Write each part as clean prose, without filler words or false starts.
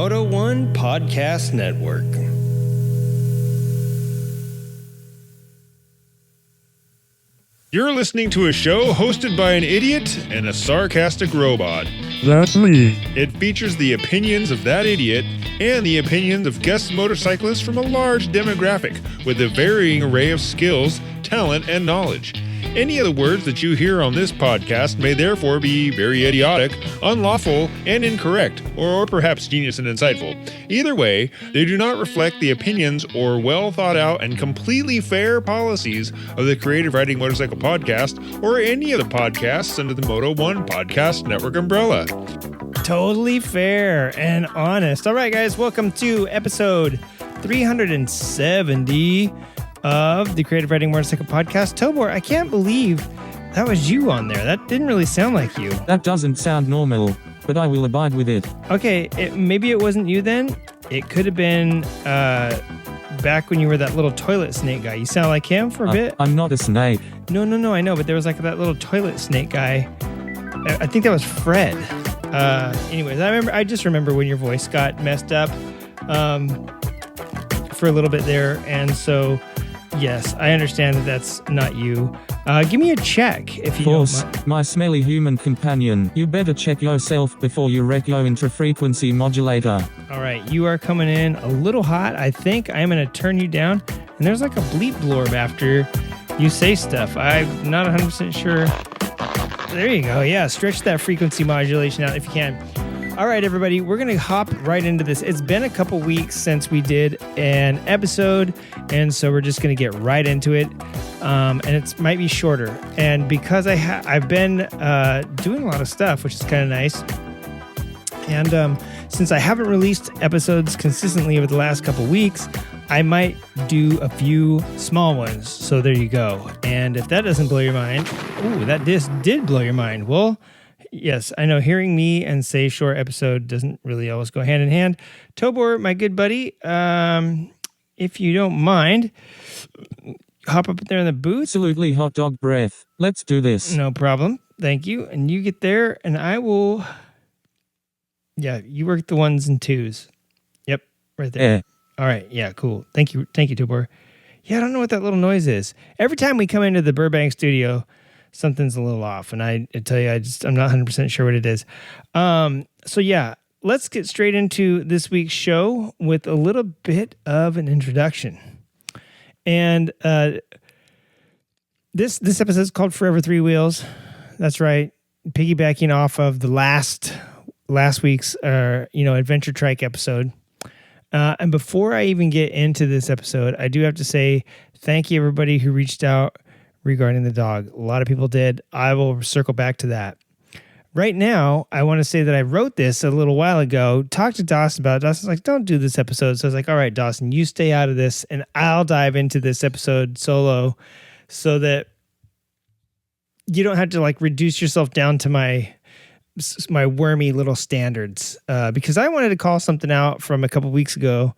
Moto One Podcast Network. You're listening to a show hosted by an idiot and a sarcastic robot. That's me. It features the opinions of that idiot and the opinions of guest motorcyclists from a large demographic with a varying array of skills, talent, and knowledge. Any of the words that you hear on this podcast may therefore be very idiotic, unlawful, and incorrect, or perhaps genius and insightful. Either way, they do not reflect the opinions or well thought out and completely fair policies of the Creative Riding Motorcycle Podcast or any of the podcasts under the Moto One Podcast Network umbrella. Totally fair and honest. All right, guys, welcome to episode 370 of the Creative Riding Motorcycle Podcast. Tobor, I can't believe that was you on there. That didn't really sound like you. That doesn't sound normal, but I will abide with it. Okay, maybe it wasn't you then. It could have been back when you were that little toilet snake guy. You sound like him for a bit. I'm not a snake. No, I know, but there was like that little toilet snake guy. I think that was Fred. Anyways, I just remember when your voice got messed up for a little bit there, and so yes, I understand that that's not you. Give me a check if you don't mind. My smelly human companion, you better check yourself before you wreck your intra-frequency modulator. All right, you are coming in a little hot. I think I'm going to turn you down, and there's like a bleep blorb after you say stuff. I'm not 100% sure. There you go. Yeah, stretch that frequency modulation out if you can. All right, everybody, we're going to hop right into this. It's been a couple weeks since we did an episode, and so we're just going to get right into it. And it might be shorter. And because I've been doing a lot of stuff, which is kind of nice. And since I haven't released episodes consistently over the last couple weeks, I might do a few small ones. So there you go. And if that doesn't blow your mind, that did blow your mind. Well, yes, I know hearing me and say short episode doesn't really always go hand in hand. Tobor, my good buddy, if you don't mind, hop up there in the booth. Absolutely hot dog breath. Let's do this. No problem. Thank you. And you get there and I will... Yeah, you work the ones and twos. Yep, right there. Yeah. All right, yeah, cool. Thank you, Tobor. Yeah, I don't know what that little noise is. Every time we come into the Burbank studio, something's a little off, and I tell you, I'm not 100% sure what it is. So yeah, let's get straight into this week's show with a little bit of an introduction. And this episode is called Forever Three Wheels. That's right, piggybacking off of the last week's adventure trike episode. And before I even get into this episode, I do have to say thank you everybody who reached out regarding the dog. A lot of people did. I will circle back to that. Right now, I want to say that I wrote this a little while ago, talked to Dawson about it. Dawson's like, don't do this episode. So I was like, all right, Dawson, you stay out of this and I'll dive into this episode solo so that you don't have to like reduce yourself down to my wormy little standards. Because I wanted to call something out from a couple weeks ago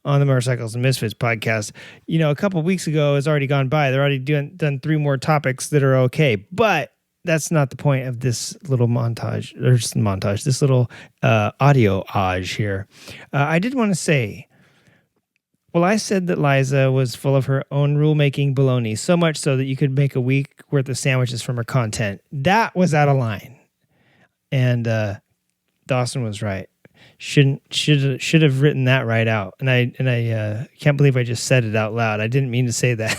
on the Motorcycles and Misfits podcast. You know, a couple weeks ago has already gone by. They're already done 3 more topics that are okay, but that's not the point of this little this little audio-age here. I did want to say, well, I said that Liza was full of her own rulemaking baloney, so much so that you could make a week worth of sandwiches from her content. That was out of line. And Dawson was right. Should have written that right out. And I can't believe I just said it out loud. I didn't mean to say that.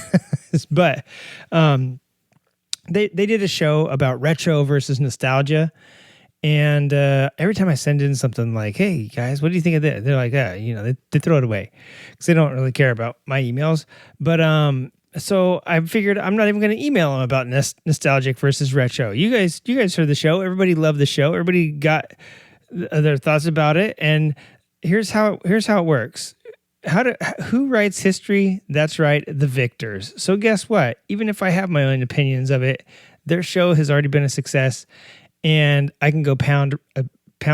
But they did a show about retro versus nostalgia. And every time I send in something like, hey, guys, what do you think of this? They're like, they throw it away because they don't really care about my emails. But so I figured I'm not even going to email them about nostalgic versus retro. You guys heard the show. Everybody loved the show. Everybody got their thoughts about it. And here's how it works. Who writes history? That's right, the victors. So guess what? Even if I have my own opinions of it, their show has already been a success, and I can go pound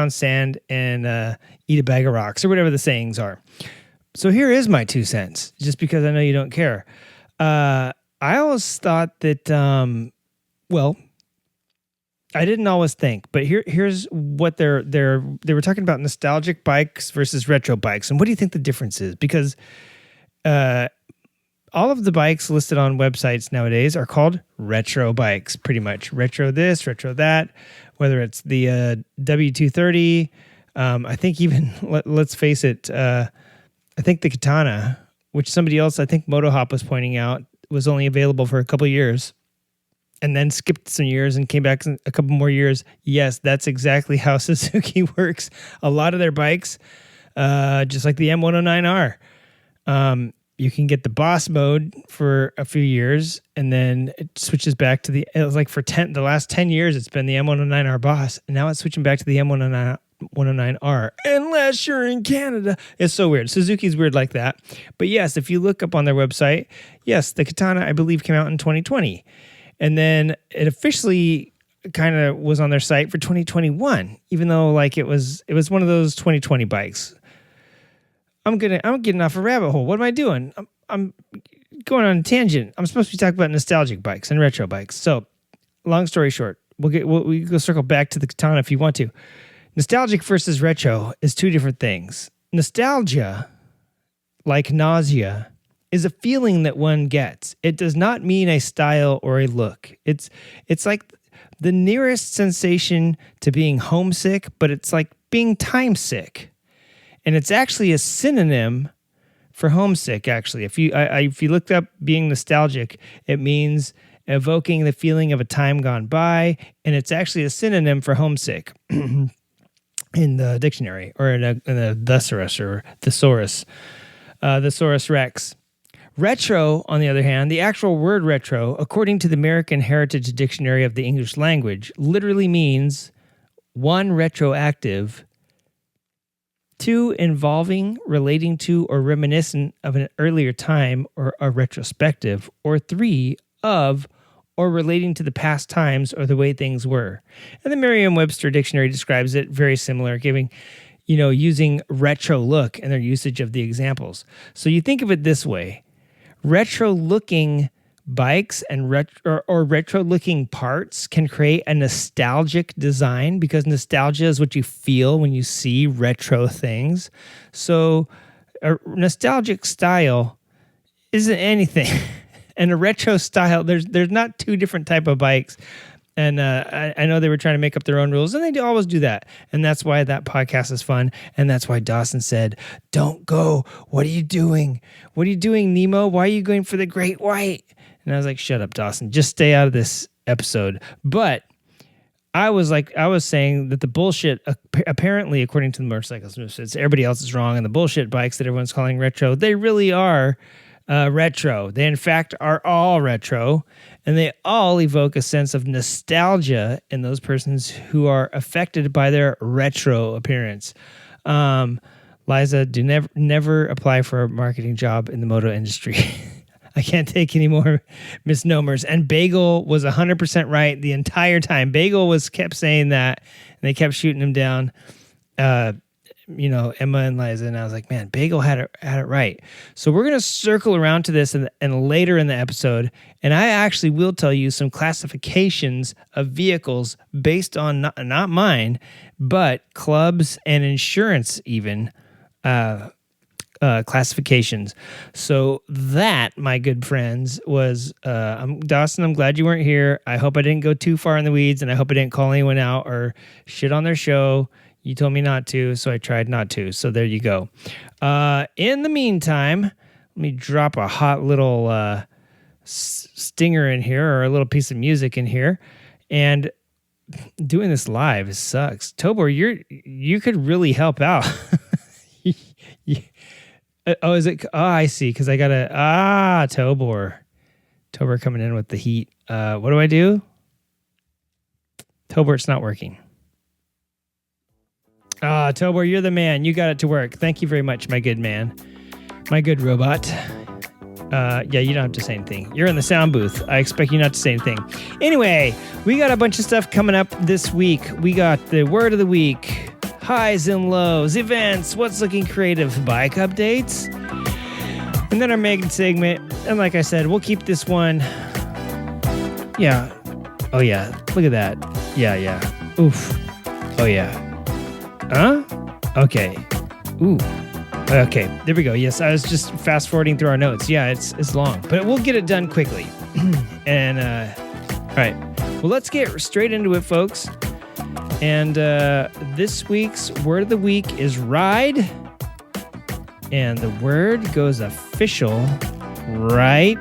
sand and eat a bag of rocks or whatever the sayings are. So here is my 2 cents, just because I know you don't care. I always thought that, I didn't always think, but here's what they were talking about: nostalgic bikes versus retro bikes. And what do you think the difference is? Because all of the bikes listed on websites nowadays are called retro bikes, pretty much. Retro this, retro that, whether it's the W230, I think even, let's face it, I think the Katana, which somebody else, I think MotoHop was pointing out, was only available for a couple of years and then skipped some years and came back a couple more years. Yes, that's exactly how Suzuki works. A lot of their bikes, just like the M109R, you can get the boss mode for a few years and then it switches back to it was like for the last 10 years, it's been the M109R boss. And now it's switching back to the M109R, unless you're in Canada. It's so weird. Suzuki's weird like that. But yes, if you look up on their website, yes, the Katana, I believe, came out in 2020. And then it officially kind of was on their site for 2021, even though like it was one of those 2020 bikes. I'm getting off a rabbit hole. What am I doing? I'm going on a tangent. I'm supposed to be talking about nostalgic bikes and retro bikes. So, long story short, we go circle back to the Katana if you want to. Nostalgic versus retro is two different things. Nostalgia, like nausea, is a feeling that one gets. It does not mean a style or a look. It's like the nearest sensation to being homesick, but it's like being time sick. And it's actually a synonym for homesick, actually. If you looked up being nostalgic, it means evoking the feeling of a time gone by, and it's actually a synonym for homesick in the dictionary, or in a thesaurus or thesaurus, Thesaurus Rex. Retro, on the other hand, the actual word retro, according to the American Heritage Dictionary of the English Language, literally means one, retroactive, two, involving, relating to, or reminiscent of an earlier time or a retrospective, or three, of or relating to the past times or the way things were. And the Merriam-Webster dictionary describes it very similar, using retro look in their usage of the examples. So you think of it this way: retro looking bikes and retro looking parts can create a nostalgic design, because nostalgia is what you feel when you see retro things. So a nostalgic style isn't anything. And a retro style, there's not two different type of bikes. And I know they were trying to make up their own rules, and they always do that. And that's why that podcast is fun. And that's why Dawson said, "Don't go. What are you doing? What are you doing, Nemo? Why are you going for the Great White?" And I was like, "Shut up, Dawson. Just stay out of this episode." But I was saying that the bullshit, apparently, according to the Motorcycles News, everybody else is wrong. And the bullshit bikes that everyone's calling retro, they really are retro. They, in fact, are all retro, and they all evoke a sense of nostalgia in those persons who are affected by their retro appearance. Liza, do never apply for a marketing job in the moto industry. I can't take any more misnomers. And Bagel was 100% right the entire time. Bagel kept saying that, and they kept shooting him down. Emma and Liza, and I was like, man, Bagel had it right. So we're going to circle around to this and later in the episode, and I actually will tell you some classifications of vehicles based on not mine, but clubs and insurance even classifications. So that, my good friends, was Dawson, I'm glad you weren't here. I hope I didn't go too far in the weeds, and I hope I didn't call anyone out or shit on their show. You told me not to, so I tried not to. So there you go. In the meantime, let me drop a hot little stinger in here, or a little piece of music in here. And doing this live sucks. Tobor, you could really help out. Is it? Oh, I see. Because I got Tobor coming in with the heat. What do I do? Tobor, it's not working. Tobor, you're the man. You got it to work. Thank you very much, my good man. My good robot. Yeah, you don't have to say anything. You're in the sound booth. I expect you not to say anything. Anyway, we got a bunch of stuff coming up this week. We got the word of the week, highs and lows, events, what's looking creative, bike updates, and then our Megan segment. And like I said, we'll keep this one. Yeah. Oh, yeah. Look at that. Yeah. Oof. Oh, yeah. Huh? Okay. Ooh. Okay. There we go. Yes, I was just fast forwarding through our notes. Yeah, it's long, but we'll get it done quickly. And, all right. Well, let's get straight into it, folks. And this week's word of the week is ride. And the word goes official right.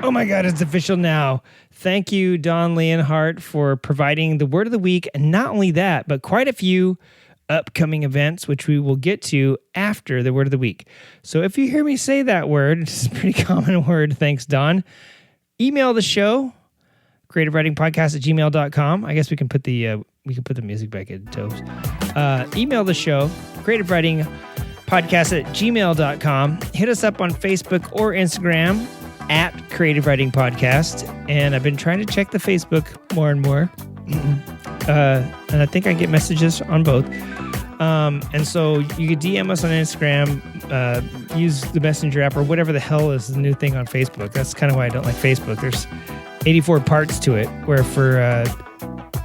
Oh my God, it's official now. Thank you, Don Leonhardt, for providing the word of the week. And not only that, but quite a few upcoming events, which we will get to after the word of the week. So if you hear me say that word, it's a pretty common word. Thanks, Don. Email the show, creativewritingpodcast@gmail.com. I guess we can put the music back in toes. Email the show, creativewritingpodcast@gmail.com. Hit us up on Facebook or Instagram at Creative Writing Podcast. And I've been trying to check the Facebook more and more. And I think I get messages on both. And so you could DM us on Instagram, use the Messenger app or whatever the hell is the new thing on Facebook. That's kind of why I don't like Facebook. There's 84 parts to it, where for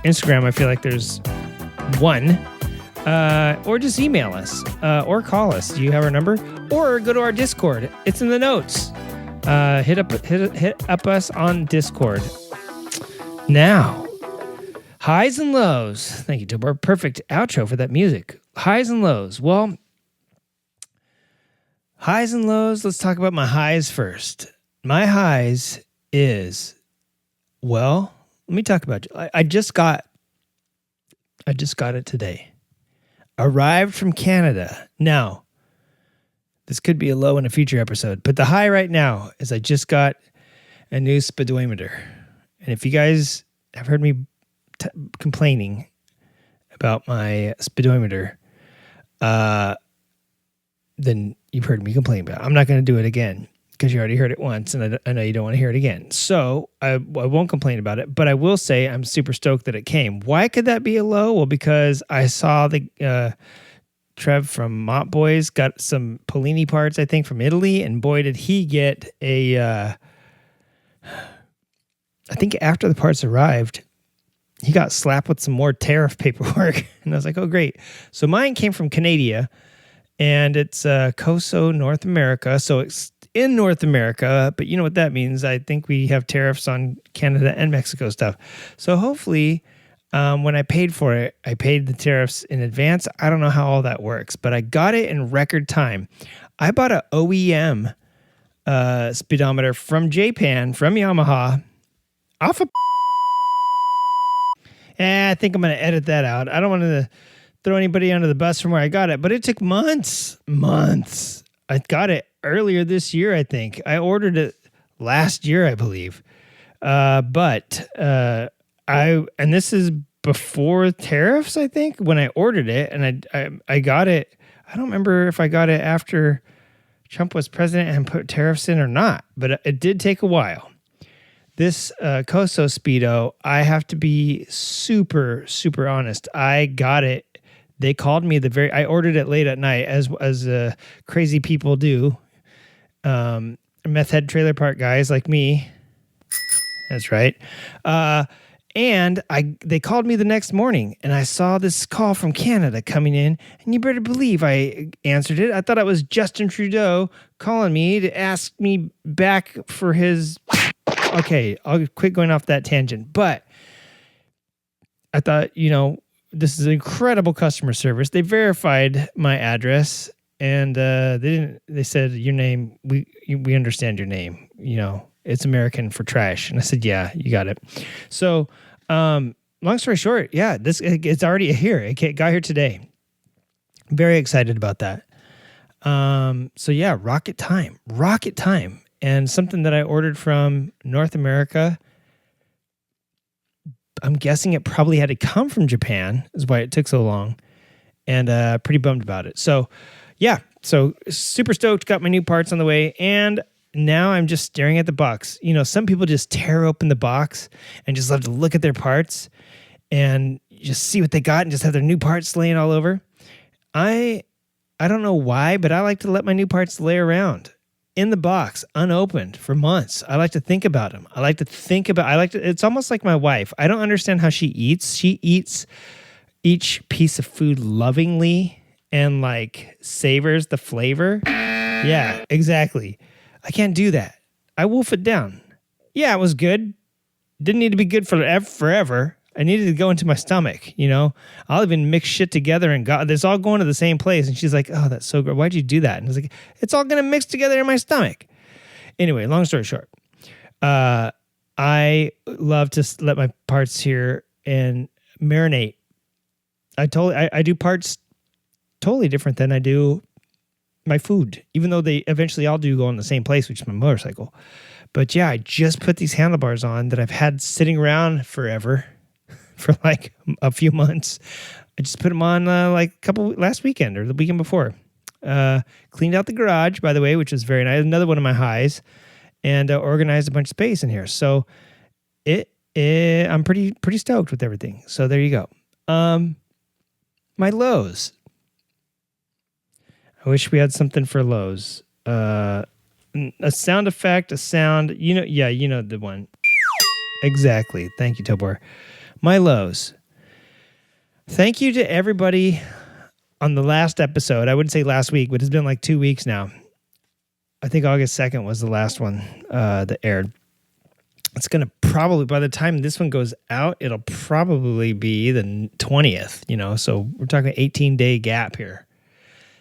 Instagram, I feel like there's one. Or just email us or call us. Do you have our number? Or go to our Discord. It's in the notes. Hit up us on Discord. Now, highs and lows. Thank you, Tobor. Perfect outro for that music. Highs and lows. Well, highs and lows. Let's talk about my highs first. My highs is, well, let me talk about it. I just got it today. Arrived from Canada. Now, this could be a low in a future episode, but the high right now is I just got a new speedometer. And if you guys have heard me complaining about my speedometer, then you've heard me complain about it. I'm not going to do it again because you already heard it once, and I know you don't want to hear it again. So I won't complain about it, but I will say I'm super stoked that it came. Why could that be a low? Well, because I saw the Trev from Mott Boys got some Polini parts, I think, from Italy, and boy, did he get a... I think after the parts arrived, he got slapped with some more tariff paperwork. And I was like, oh, great. So mine came from Canada, and it's COSO North America. So it's in North America, but you know what that means. I think we have tariffs on Canada and Mexico stuff. So hopefully when I paid for it, I paid the tariffs in advance. I don't know how all that works, but I got it in record time. I bought an OEM speedometer from Japan, from Yamaha, off of... I think I'm going to edit that out. I don't want to throw anybody under the bus from where I got it, but it took months. I got it earlier this year, I think. I ordered it last year, I believe. But this is before tariffs, I think, when I ordered it, and I got it. I don't remember if I got it after Trump was president and put tariffs in or not, but it did take a while. This COSO Speedo, I have to be super, super honest. I got it. They called me I ordered it late at night, as crazy people do. Meth head trailer park guys like me. That's right. And they called me the next morning, and I saw this call from Canada coming in, and you better believe I answered it. I thought it was Justin Trudeau calling me to ask me back for his... Okay, I'll quit going off that tangent. But I thought, this is incredible customer service. They verified my address, and they said, your name, we understand your name. It's American for trash. And I said, yeah, you got it. So long story short, yeah, it's already here. It got here today. Very excited about that. So yeah, rocket time. And something that I ordered from North America, I'm guessing it probably had to come from Japan, is why it took so long, and pretty bummed about it. So, yeah, super stoked, got my new parts on the way, and now I'm just staring at the box. Some people just tear open the box and just love to look at their parts and just see what they got and just have their new parts laying all over. I don't know why, but I like to let my new parts lay around. in the box, unopened for months. I like to think about them. It's almost like my wife. I don't understand how she eats. She eats each piece of food lovingly and like savors the flavor. Yeah, exactly. I can't do that. I wolf it down. Yeah, it was good. Didn't need to be good for forever. I needed to go into my stomach, you know? I'll even mix shit together and it's all going to the same place. And she's like, oh, that's so good. Why'd you do that? And I was like, it's all going to mix together in my stomach. Anyway, long story short, I love to let my parts here and marinate. I do parts totally different than I do my food, even though they eventually all do go in the same place, which is my motorcycle. But yeah, I just put these handlebars on that I've had sitting around forever. For like a few months. I just put them on last weekend or the weekend before. Cleaned out the garage, by the way, which was very nice. Another one of my highs. And organized a bunch of space in here. So I'm pretty stoked with everything. So there you go. My lows. I wish we had something for lows. A sound effect, you know the one. Exactly. Thank you, Tobor. My lows. Thank you to everybody on the last episode. I wouldn't say last week, but it's been like 2 weeks now. I think August 2nd was the last one that aired. It's going to probably, by the time this one goes out, it'll probably be the 20th, you know, so we're talking 18-day gap here.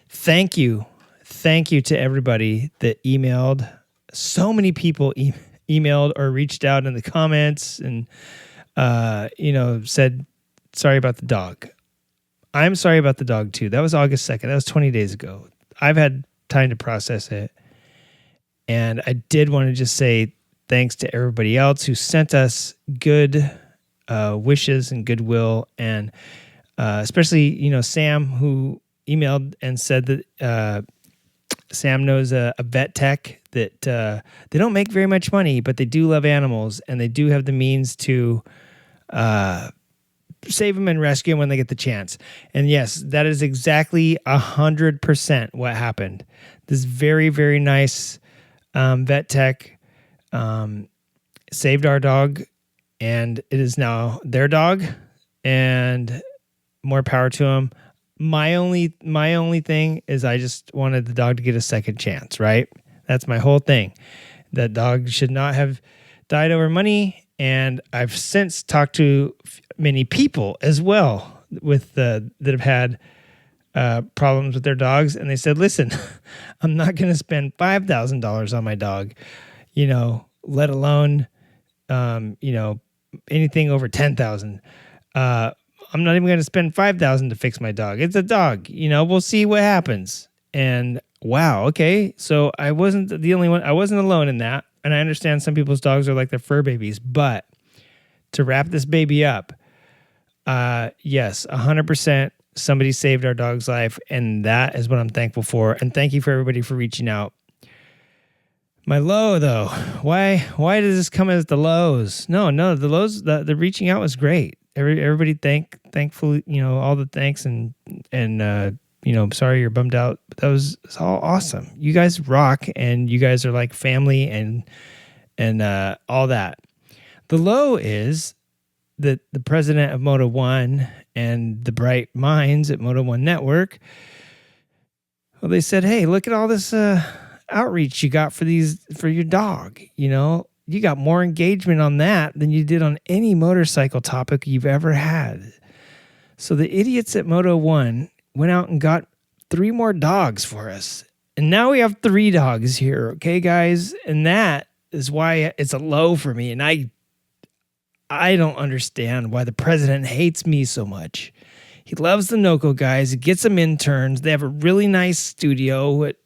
Thank you. Thank you to everybody that emailed. So many people emailed or reached out in the comments and said, sorry about the dog. I'm sorry about the dog too. That was August 2nd. That was 20 days ago. I've had time to process it. And I did want to just say thanks to everybody else who sent us good wishes and goodwill. And especially, Sam, who emailed and said that Sam knows a vet tech that they don't make very much money, but they do love animals and they do have the means to save them and rescue them when they get the chance. And yes, that is exactly 100% what happened. This very, very nice vet tech saved our dog, and it is now their dog, and more power to them. My only thing is I just wanted the dog to get a second chance, right? That's my whole thing. That dog should not have died over money, and I've since talked to many people as well with that have had problems with their dogs, and they said, listen, I'm not going to spend $5,000 on my dog, let alone, anything over $10,000. I'm not even going to spend $5,000 to fix my dog. It's a dog, we'll see what happens. And wow, okay. So I wasn't the only one. I wasn't alone in that. And I understand some people's dogs are like their fur babies, but to wrap this baby up, yes, 100%. Somebody saved our dog's life, and that is what I'm thankful for. And thank you for everybody for reaching out. My low, though, why does this come as the lows? No, the lows, the reaching out was great. Everybody thankfully, all the thanks and sorry you're bummed out. But that was all awesome. You guys rock, and you guys are like family and all that. The low is that the president of Moto One and the bright minds at Moto One Network, well, they said, hey, look at all this outreach you got for your dog. You got more engagement on that than you did on any motorcycle topic you've ever had. So the idiots at Moto One went out and got 3 more dogs for us. And now we have 3 dogs here. Okay, guys. And that is why it's a low for me. And I don't understand why the president hates me so much. He loves the NOCO guys. He gets them interns. They have a really nice studio at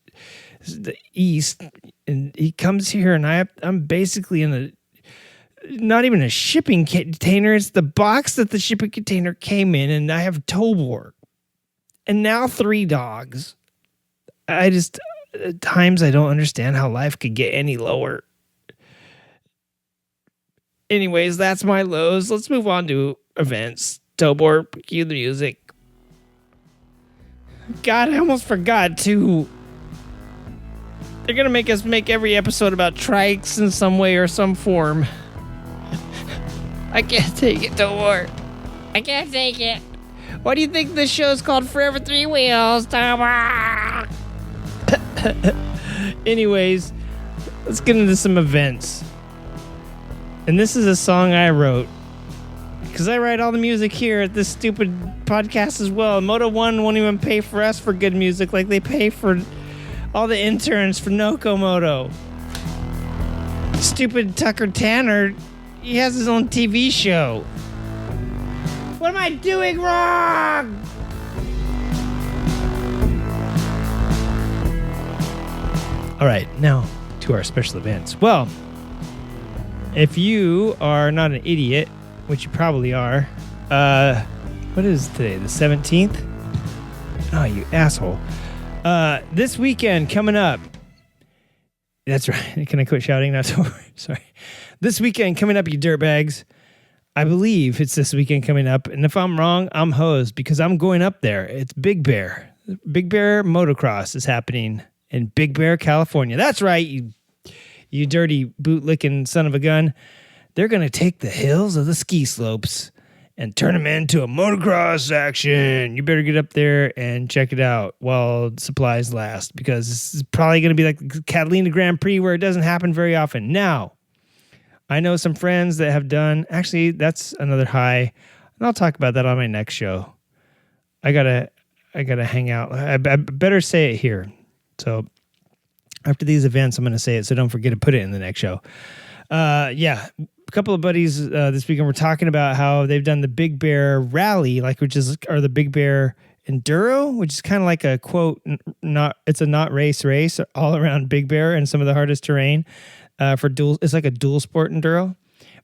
the East. And he comes here, and I'm basically in not even a shipping container. It's the box that the shipping container came in, and I have Tobor. And now 3 dogs. At times I don't understand how life could get any lower. Anyways, that's my lows. Let's move on to events. Tobor, cue the music. God, I almost forgot to They're going to make us make every episode about trikes in some way or some form. I can't take it no more. I can't take it. Why do you think this show's called Forever Three Wheels, Tom? Anyways, let's get into some events. And this is a song I wrote, because I write all the music here at this stupid podcast as well. Moto One won't even pay for us for good music like they pay for all the interns for Noco Moto. Stupid Tucker Tanner, he has his own TV show. What am I doing wrong? All right, now to our special events. Well, if you are not an idiot, which you probably are, what is today, the 17th? Oh, you asshole. This weekend coming up. That's right. Can I quit shouting now? Sorry. This weekend coming up, you dirtbags. I believe it's this weekend coming up. And if I'm wrong, I'm hosed because I'm going up there. It's Big Bear. Big Bear Motocross is happening in Big Bear, California. That's right, you dirty boot-licking son of a gun. They're going to take the hills of the ski slopes and turn them into a motocross action. You better get up there and check it out while supplies last, because this is probably going to be like the Catalina Grand Prix, where it doesn't happen very often. Now, I know some friends that have done, actually, that's another high, and I'll talk about that on my next show. I gotta hang out. I better say it here. So after these events, I'm going to say it, so don't forget to put it in the next show. Yeah, a couple of buddies this weekend were talking about how they've done the Big Bear Rally, or the Big Bear Enduro, which is kind of like a quote, it's a not race all around Big Bear and some of the hardest terrain it's like a dual sport enduro.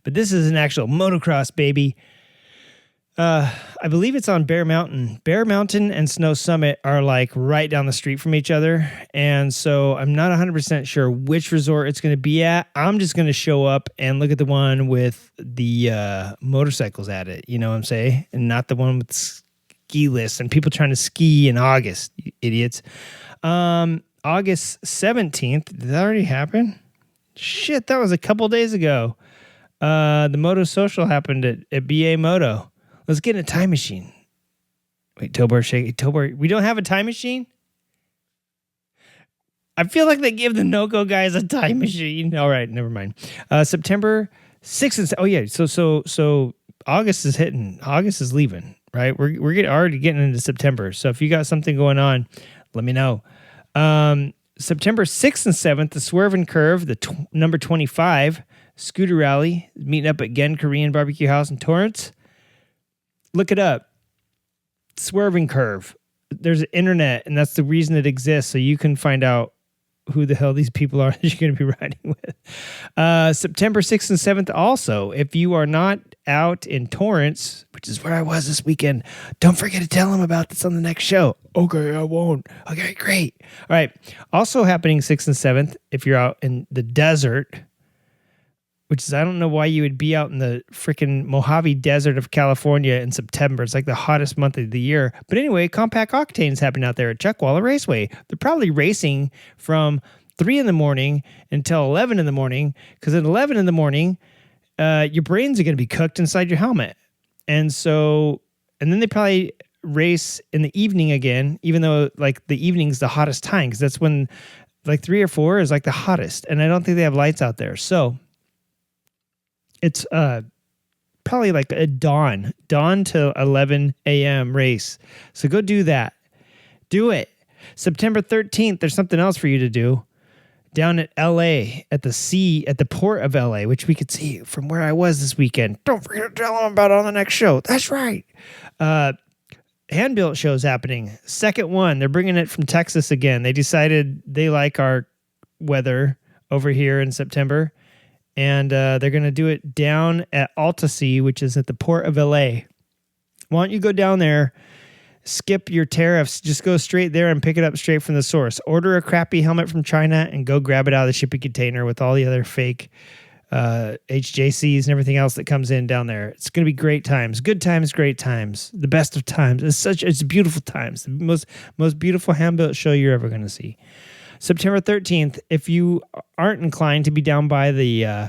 But this is an actual motocross, baby. I believe it's on Bear Mountain. Bear Mountain and Snow Summit are like right down the street from each other. And so I'm not 100% sure which resort it's going to be at. I'm just going to show up and look at the one with the motorcycles at it. You know what I'm saying? And not the one with ski lists and people trying to ski in August, you idiots. August 17th. Did that already happen? Shit, that was a couple days ago. The Moto Social happened at BA Moto. Let's get in a time machine. Wait, Tobor, we don't have a time machine? I feel like they give the NOCO guys a time machine. All right, never mind. September 6th and oh yeah, so August is hitting. August is leaving, right? We're already getting into September. So if you got something going on, let me know. September 6th and 7th, the Swerve and Curve, the number 25 scooter rally, meeting up at Gen Korean Barbecue House in Torrance. Look it up. Swerve and Curve. There's an internet, and that's the reason it exists, so you can find out who the hell these people are that you're going to be riding with. September 6th and 7th also. If you are not out in Torrance, which is where I was this weekend, don't forget to tell them about this on the next show. Okay, I won't. Okay, great. All right. Also happening 6th and 7th, if you're out in the desert, which is, I don't know why you would be out in the freaking Mojave Desert of California in September. It's like the hottest month of the year. But anyway, Compact Octane's happening out there at Chuckwalla Raceway. They're probably racing from 3 in the morning until 11 in the morning, because at 11 in the morning, your brains are going to be cooked inside your helmet. And then they probably race in the evening again, even though like the evening's the hottest time, because that's when like 3 or 4 is like the hottest. And I don't think they have lights out there. So it's probably like a dawn to 11 a.m. race. So go do that. Do it. September 13th, there's something else for you to do. Down at L.A., at the port of L.A., which we could see from where I was this weekend. Don't forget to tell them about it on the next show. That's right. Hand-built show's happening. Second one. They're bringing it from Texas again. They decided they like our weather over here in September. And they're going to do it down at Altasea, which is at the port of L.A. Why don't you go down there, skip your tariffs, just go straight there and pick it up straight from the source. Order a crappy helmet from China and go grab it out of the shipping container with all the other fake HJCs and everything else that comes in down there. It's going to be great times. Good times, great times. The best of times. It's beautiful times. The most beautiful hand-built show you're ever going to see. September 13th, if you aren't inclined to be down by the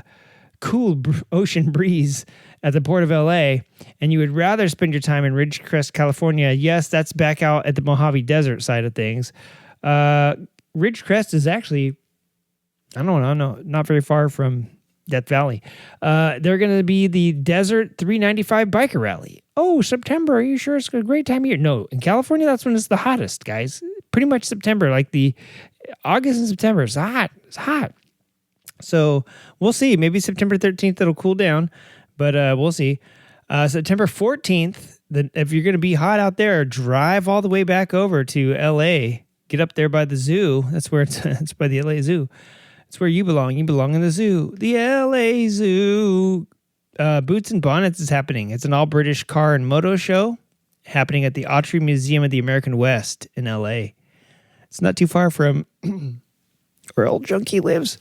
cool ocean breeze at the Port of LA, and you would rather spend your time in Ridgecrest, California, yes, that's back out at the Mojave Desert side of things. Ridgecrest is actually, I don't know, not very far from Death Valley. They're going to be the Desert 395 Biker Rally. Oh, September, are you sure it's a great time of year? No, in California, that's when it's the hottest, guys. Pretty much September, like the August and September, it's hot. It's hot. So we'll see. Maybe September 13th, it'll cool down, but we'll see. September 14th, if you're going to be hot out there, drive all the way back over to LA. Get up there by the zoo. That's where it's by the LA Zoo. It's where you belong. You belong in the zoo. The LA Zoo. Boots and Bonnets is happening. It's an all-British car and moto show happening at the Autry Museum of the American West in LA. It's not too far from where Old Junkie lives.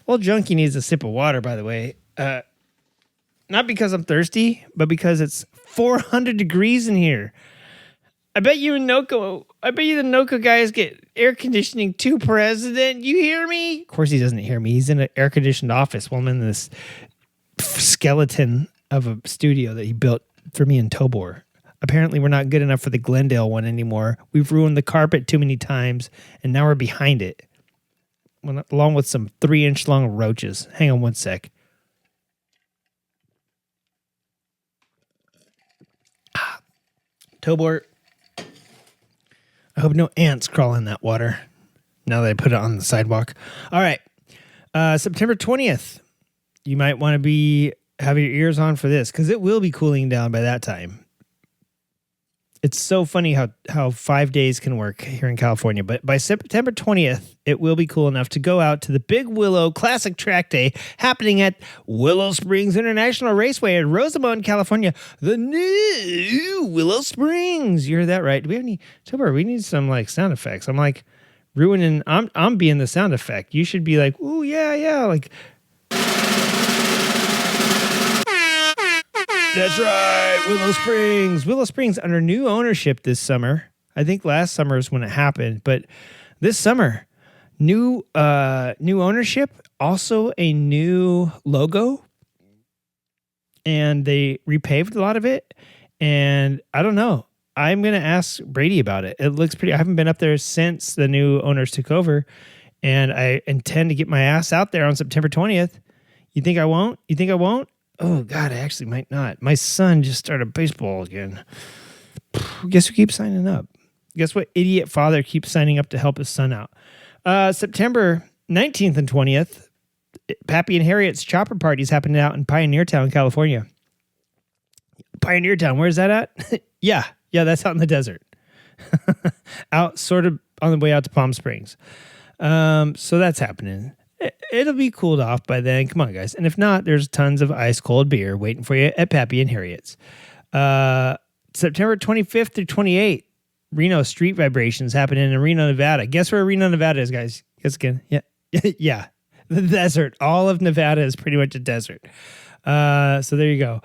Old Junkie needs a sip of water, by the way. Not because I'm thirsty, but because it's 400 degrees in here. I bet you the NOCO guys get air conditioning too, President. You hear me? Of course he doesn't hear me. He's in an air-conditioned office while I'm in this skeleton of a studio that he built for me in Tobor. Apparently we're not good enough for the Glendale one anymore. We've ruined the carpet too many times, and now we're behind it. Along with some 3-inch long roaches. Hang on one sec. Tobor, I hope no ants crawl in that water now that I put it on the sidewalk. All right. September 20th. You might want to have your ears on for this because it will be cooling down by that time. It's so funny how 5 days can work here in California. But by September 20th, it will be cool enough to go out to the Big Willow Classic Track Day happening at Willow Springs International Raceway in Rosamond, California. The new Willow Springs. You heard that right. Do we have any? Tober, we need some like sound effects. I'm like ruining. I'm being the sound effect. You should be like, ooh, yeah, like. That's right, Willow Springs. Willow Springs under new ownership this summer. I think last summer is when it happened, but this summer, new ownership, also a new logo, and they repaved a lot of it. And I don't know. I'm gonna ask Brady about it. It looks pretty. I haven't been up there since the new owners took over, and I intend to get my ass out there on September 20th. You think I won't? You think I won't? Oh, God, I actually might not. My son just started baseball again. Guess who keeps signing up? Guess what idiot father keeps signing up to help his son out? September 19th and 20th, Pappy and Harriet's Chopper Party is happening out in Pioneer Town, California. Pioneer Town, where's that at? Yeah, that's out in the desert. Out sort of on the way out to Palm Springs. So that's happening. It'll be cooled off by then. Come on, guys. And if not, there's tons of ice cold beer waiting for you at Pappy and Harriet's. September 25th through 28th, Reno Street Vibrations happening in Reno, Nevada. Guess where Reno, Nevada is, guys? Guess again. Yeah. Yeah. The desert. All of Nevada is pretty much a desert. So there you go.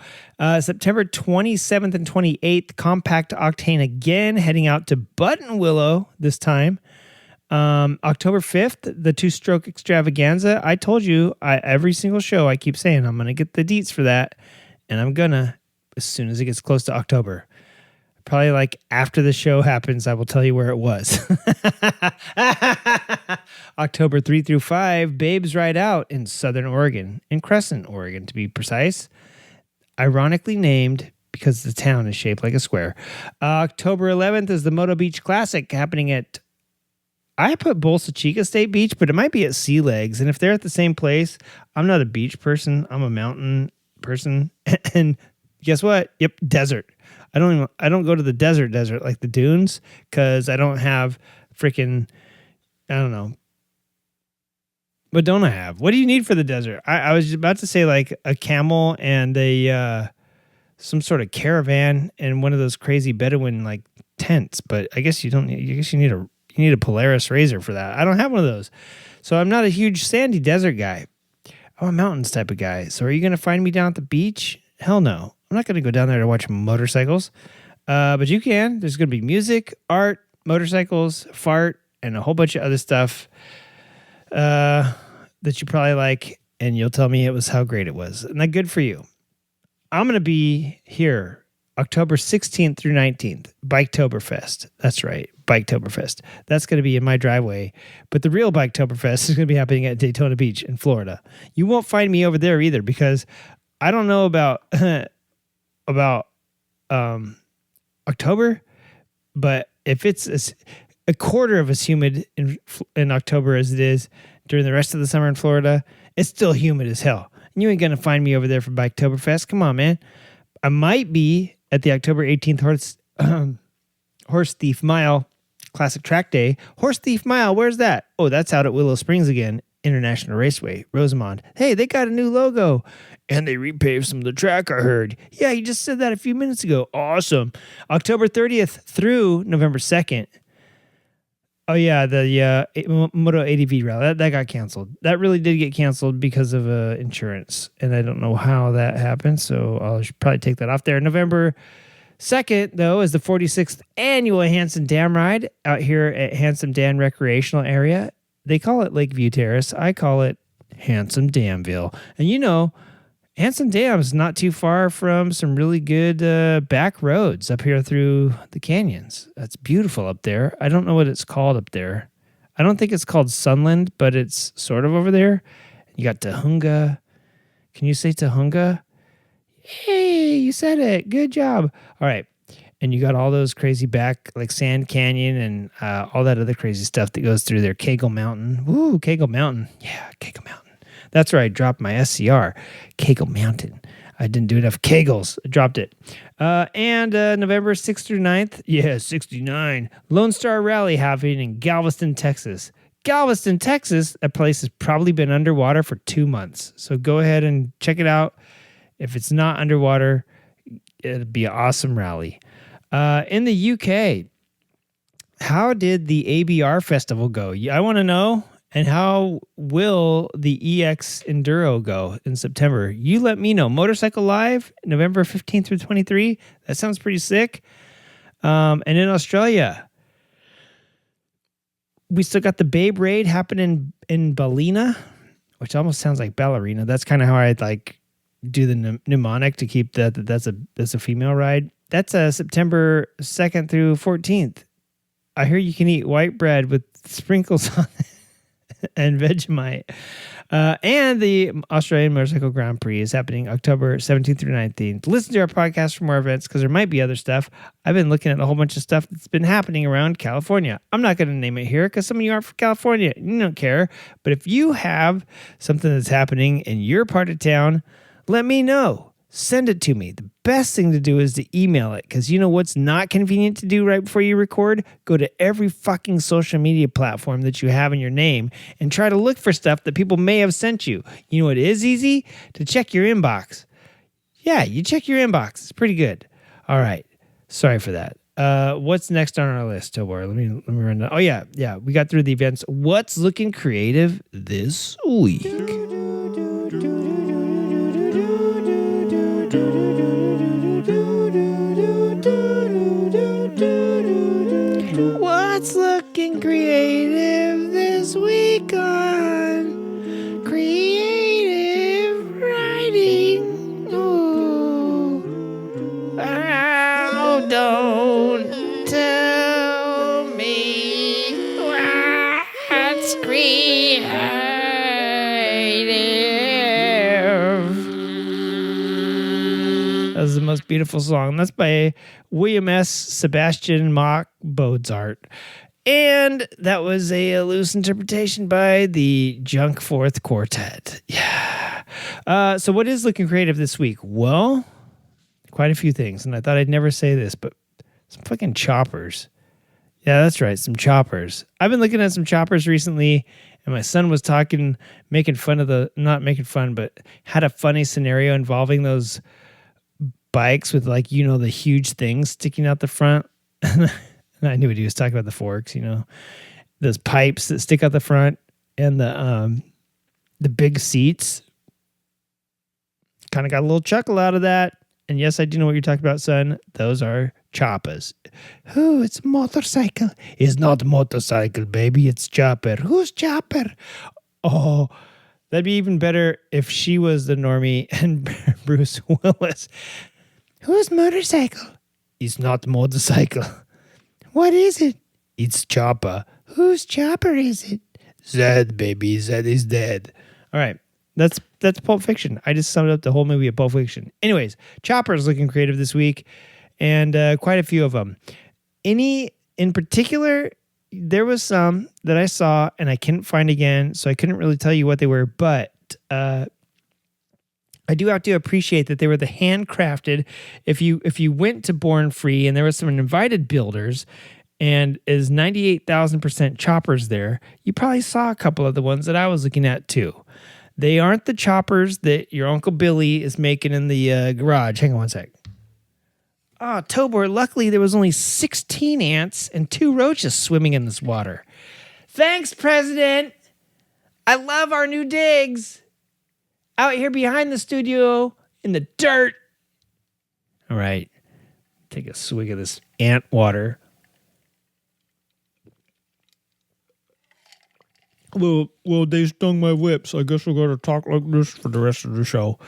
September 27th and 28th, Compact Octane again, heading out to Buttonwillow this time. October 5th, the 2-stroke extravaganza. I told you, every single show I keep saying I'm going to get the deets for that, and I'm gonna as soon as it gets close to October. Probably like after the show happens, I will tell you where it was. October 3 through 5, Babes Ride Out in Southern Oregon, in Crescent, Oregon to be precise. Ironically named because the town is shaped like a square. October 11th is the Moto Beach Classic happening at, I put Bolsa Chica State Beach, but it might be at Sea Legs. And if they're at the same place, I'm not a beach person. I'm a mountain person. And guess what? Yep, desert. I don't go to the desert like the dunes because I don't have freaking, I don't know. What don't I have? What do you need for the desert? I was about to say like a camel and a some sort of caravan and one of those crazy Bedouin like tents, but I guess you don't need, I guess you need a Polaris Razor for that. I don't have one of those. So I'm not a huge sandy desert guy. I'm a mountains type of guy. So are you going to find me down at the beach? Hell no. I'm not going to go down there to watch motorcycles. But you can. There's going to be music, art, motorcycles, fart, and a whole bunch of other stuff. that you probably like, and you'll tell me it was how great it was. And that good for you. I'm going to be here October 16th through 19th, Biketoberfest. That's right, Biketoberfest. That's going to be in my driveway. But the real Biketoberfest is going to be happening at Daytona Beach in Florida. You won't find me over there either because I don't know about October, but if it's a quarter of as humid in October as it is during the rest of the summer in Florida, it's still humid as hell. And you ain't going to find me over there for Biketoberfest. Come on, man. I might be at the October 18th Horse Thief Mile Classic Track Day. Horse Thief Mile, where's that? Oh, that's out at Willow Springs again. International Raceway, Rosamond. Hey, they got a new logo. And they repaved some of the track, I heard. Yeah, you just said that a few minutes ago. Awesome. October 30th through November 2nd. Oh, yeah, the Moto ADV rally. That got canceled. That really did get canceled because of insurance. And I don't know how that happened, so I'll probably take that off there. November 2nd, though, is the 46th annual Handsome Dam Ride out here at Handsome Dam Recreational Area. They call it Lakeview Terrace. I call it Handsome Damville. And you know, Handsome Dam is not too far from some really good back roads up here through the canyons. That's beautiful up there. I don't know what it's called up there. I don't think it's called Sunland, but it's sort of over there. You got Tahunga. Can you say Tahunga? Hey, you said it. Good job. All right. And you got all those crazy back, like Sand Canyon and all that other crazy stuff that goes through there. Kegel Mountain. Woo, Kegel Mountain. Yeah, Kegel Mountain. That's where I dropped my SCR. Kegel Mountain. I didn't do enough Kegels. I dropped it. And November 6th through 9th. Yeah, 69. Lone Star Rally happening in Galveston, Texas. Galveston, Texas. That place has probably been underwater for 2 months. So go ahead and check it out. If it's not underwater, it'll be an awesome rally. In the UK, how did the ABR festival go? I want to know. And how will the EX Enduro go in September? You let me know. Motorcycle Live, November 15th through 23. That sounds pretty sick. And in Australia, we still got the Babe Raid happening in Ballina, which almost sounds like ballerina. That's kind of how I like do the mnemonic to keep that's a female ride. That's September 2nd through 14th. I hear you can eat white bread with sprinkles on it. And Vegemite. And the Australian Motorcycle Grand Prix is happening October 17th through 19th. Listen to our podcast for more events because there might be other stuff. I've been looking at a whole bunch of stuff that's been happening around California. I'm not going to name it here because some of you aren't from California. You don't care. But if you have something that's happening in your part of town, let me know. Send it to me. The best thing to do is to email it because you know what's not convenient to do right before you record? Go to every fucking social media platform that you have in your name and try to look for stuff that people may have sent you. You know what is easy? To check your inbox. Yeah, you check your inbox. It's pretty good. All right. Sorry for that. What's next on our list, Tobor? Let me run down. Oh, yeah. We got through the events. What's looking creative this week? What's looking creative this week on creative writing? Ooh. Oh, don't tell me what's creative. That was the most beautiful song. That's by William S. Sebastian Mach Bodzart. And that was a loose interpretation by the Junk Fourth Quartet. Yeah. So what is looking creative this week? Well, quite a few things. And I thought I'd never say this, but some fucking choppers. Yeah, that's right. Some choppers. I've been looking at some choppers recently, and my son was making fun of not making fun, but had a funny scenario involving those bikes with the huge things sticking out the front. And I knew what he was talking about, the forks, those pipes that stick out the front and the big seats. Kind of got a little chuckle out of that. And yes, I do know what you're talking about, son. Those are choppers. Oh, it's a motorcycle. It's not a motorcycle, baby. It's chopper. Who's chopper? Oh, that'd be even better if she was the normie and Bruce Willis. Whose motorcycle? It's not motorcycle. What is it? It's Chopper. Whose Chopper is it? Zed, baby. Zed is dead. All right. That's Pulp Fiction. I just summed up the whole movie of Pulp Fiction. Anyways, Chopper's looking creative this week, and quite a few of them. Any in particular, there was some that I saw and I couldn't find again, so I couldn't really tell you what they were, but I do have to appreciate that they were the handcrafted. If you went to Born Free and there was some invited builders and is 98,000% choppers there, you probably saw a couple of the ones that I was looking at too. They aren't the choppers that your Uncle Billy is making in the garage. Hang on one sec. Oh, Tobor, luckily there was only 16 ants and 2 roaches swimming in this water. Thanks, President. I love our new digs. Out here behind the studio in the dirt. All right. Take a swig of this ant water. Well, they stung my whip, so I guess we're going to talk like this for the rest of the show.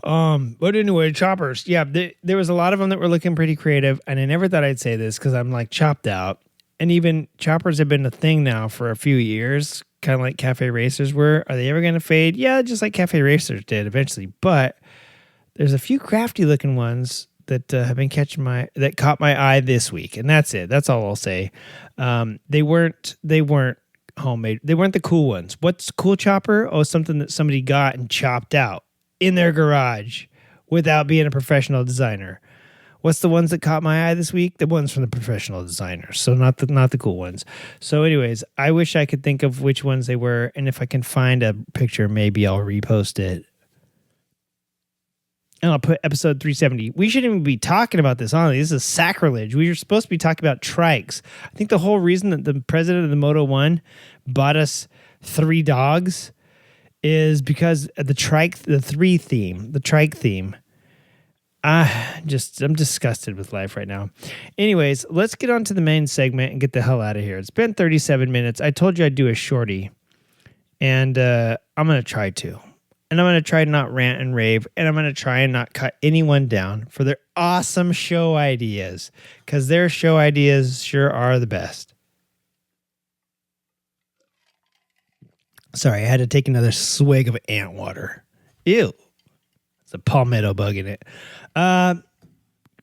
But anyway, choppers. Yeah, there was a lot of them that were looking pretty creative, and I never thought I'd say this because I'm like chopped out. And even choppers have been a thing now for a few years, kind of like cafe racers were. Are they ever going to fade? Yeah, just like cafe racers did eventually. But there's a few crafty looking ones that have been that caught my eye this week, and that's it. That's all I'll say. They weren't homemade. They weren't the cool ones. What's cool chopper? Oh, something that somebody got and chopped out in their garage without being a professional designer. What's the ones that caught my eye this week? The ones from the professional designers. So not the cool ones. So anyways, I wish I could think of which ones they were, and if I can find a picture, maybe I'll repost it. And I'll put episode 370. We shouldn't even be talking about this, honestly. This is sacrilege. We were supposed to be talking about trikes. I think the whole reason that the president of the Moto 1 bought us 3 dogs is because of the trike theme. I'm disgusted with life right now. Anyways, let's get on to the main segment and get the hell out of here. It's been 37 minutes. I told you I'd do a shorty, and I'm going to try to. And I'm going to try to not rant and rave, and I'm going to try and not cut anyone down for their awesome show ideas, because their show ideas sure are the best. Sorry, I had to take another swig of ant water. Ew. It's a palmetto bug in it.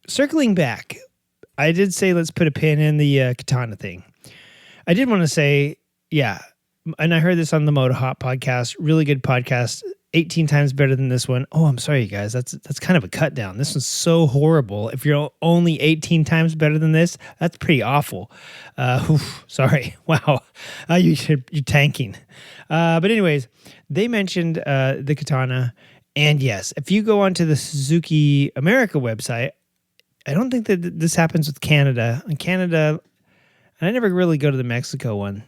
Circling back, I did say let's put a pin in the katana thing. I did want to say, yeah, and I heard this on the Moto Hop podcast, really good podcast, 18 times better than this one. Oh, I'm sorry, you guys. That's kind of a cut down. This one's so horrible. If you're only 18 times better than this, that's pretty awful. Sorry. Wow. You're tanking. But anyways, they mentioned the katana. And yes, if you go onto the Suzuki America website, I don't think that this happens with Canada. In Canada, I never really go to the Mexico one.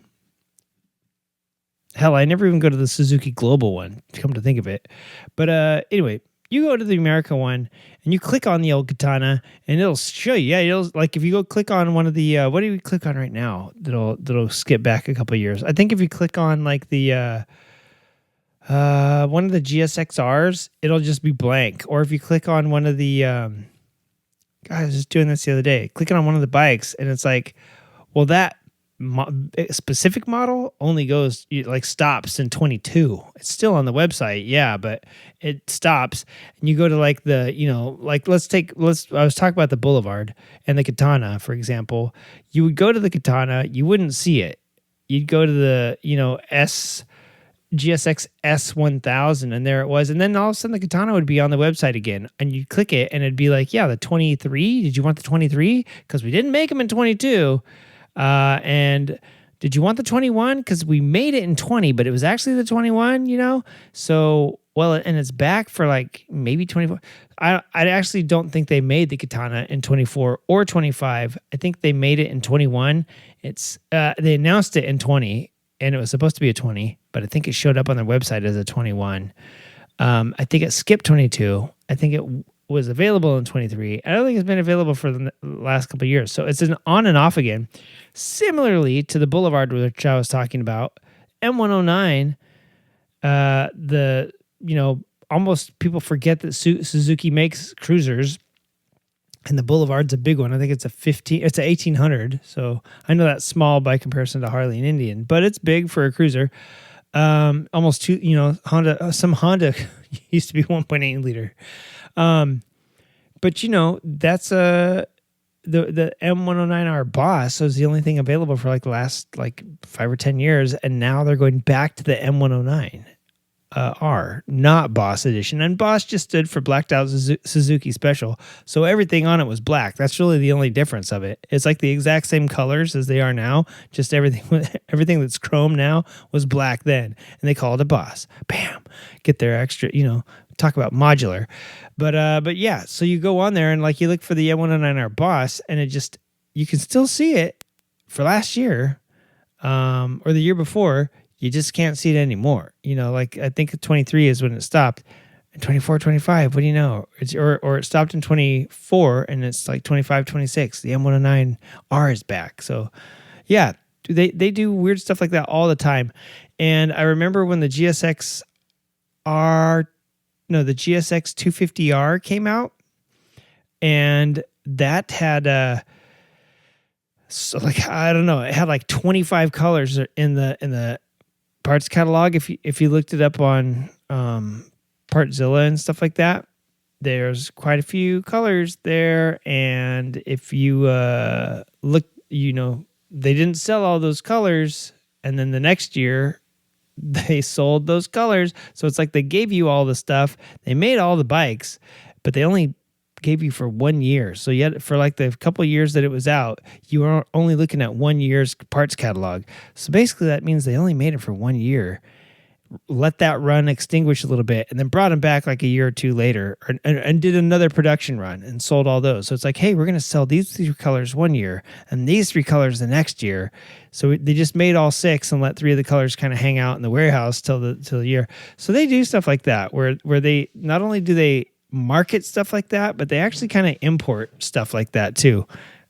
Hell, I never even go to the Suzuki Global one, come to think of it. But anyway, you go to the America one, and you click on the old katana, and it'll show you. Yeah, it'll, like if you go click on one of the, what do we click on right now? That'll skip back a couple of years. I think if you click on like the, one of the GSXRs, it'll just be blank. Or if you click on one of the, God, I was just doing this the other day, clicking on one of the bikes, and it's like, well, that specific model only stops in 22. It's still on the website, yeah, but it stops, and you go to like the, like I was talking about the Boulevard and the Katana, for example. You would go to the Katana, you wouldn't see it. You'd go to the, GSX S1000, and there it was, and then all of a sudden the Katana would be on the website again, and you'd click it, and it'd be like, yeah, the 23. Did you want the 23? Because we didn't make them in 22. And did you want the 21? Because we made it in 20, but it was actually the 21, So, well, and it's back for like maybe 24. I actually don't think they made the Katana in 24 or 25. I think they made it in 21. They announced it in 20, and it was supposed to be a 20, but I think it showed up on their website as a 21. I think it skipped 22. I think it was available in 23. I don't think it's been available for the last couple of years. So it's an on and off again. Similarly to the Boulevard, which I was talking about, M109 The almost people forget that Suzuki makes cruisers, and the Boulevard's a big one. I think it's a 1800. So I know that's small by comparison to Harley and Indian, but it's big for a cruiser. Almost two. Honda. Some Honda used to be 1.8 liter. But that's the M109R Boss was the only thing available for like the last 5 or 10 years, and now they're going back to the M109 R, not Boss Edition. And Boss just stood for Blacked Out Suzuki Special, so everything on it was black. That's really the only difference of it. It's like the exact same colors as they are now, just everything that's chrome now was black then, and they call it a Boss. Bam, get their extra, talk about modular. But yeah, so you go on there and you look for the M109R Boss, and you can still see it for last year, or the year before. You just can't see it anymore. I think 23 is when it stopped. And 24, 25, what do you know? Or it stopped in 24 and it's 25, 26. The M109R is back. So yeah, they do weird stuff like that all the time. And I remember when the GSX 250R came out, and that had I don't know, it had 25 colors in the parts catalog. If you looked it up on Partzilla and stuff like that, there's quite a few colors there. And if you look, they didn't sell all those colors, and then the next year they sold those colors. So it's like they gave you all the stuff, they made all the bikes, but they only gave you for 1 year. So yet for the couple of years that it was out, you were only looking at 1 year's parts catalog. So basically that means they only made it for 1 year, let that run extinguish a little bit, and then brought them back a year or two later, and did another production run and sold all those. So it's hey, we're going to sell these 3 colors 1 year and these 3 colors the next year. So they just made all 6 and let 3 of the colors kind of hang out in the warehouse till the year. So they do stuff like that where they not only do they market stuff like that, but they actually kind of import stuff like that too.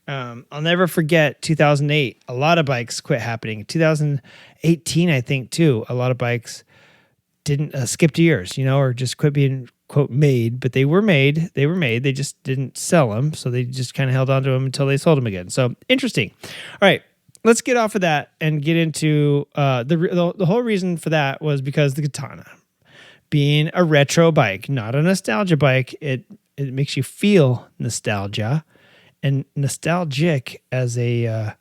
I'll never forget 2008. A lot of bikes quit happening. 2018, I think too. A lot of bikes didn't skipped years, or just quit being quote made, but they were made. They just didn't sell them, so they just kind of held on to them until they sold them again. So interesting. All right, let's get off of that and get into the whole reason for that was because the Katana, being a retro bike, not a nostalgia bike, it makes you feel nostalgia and nostalgic is that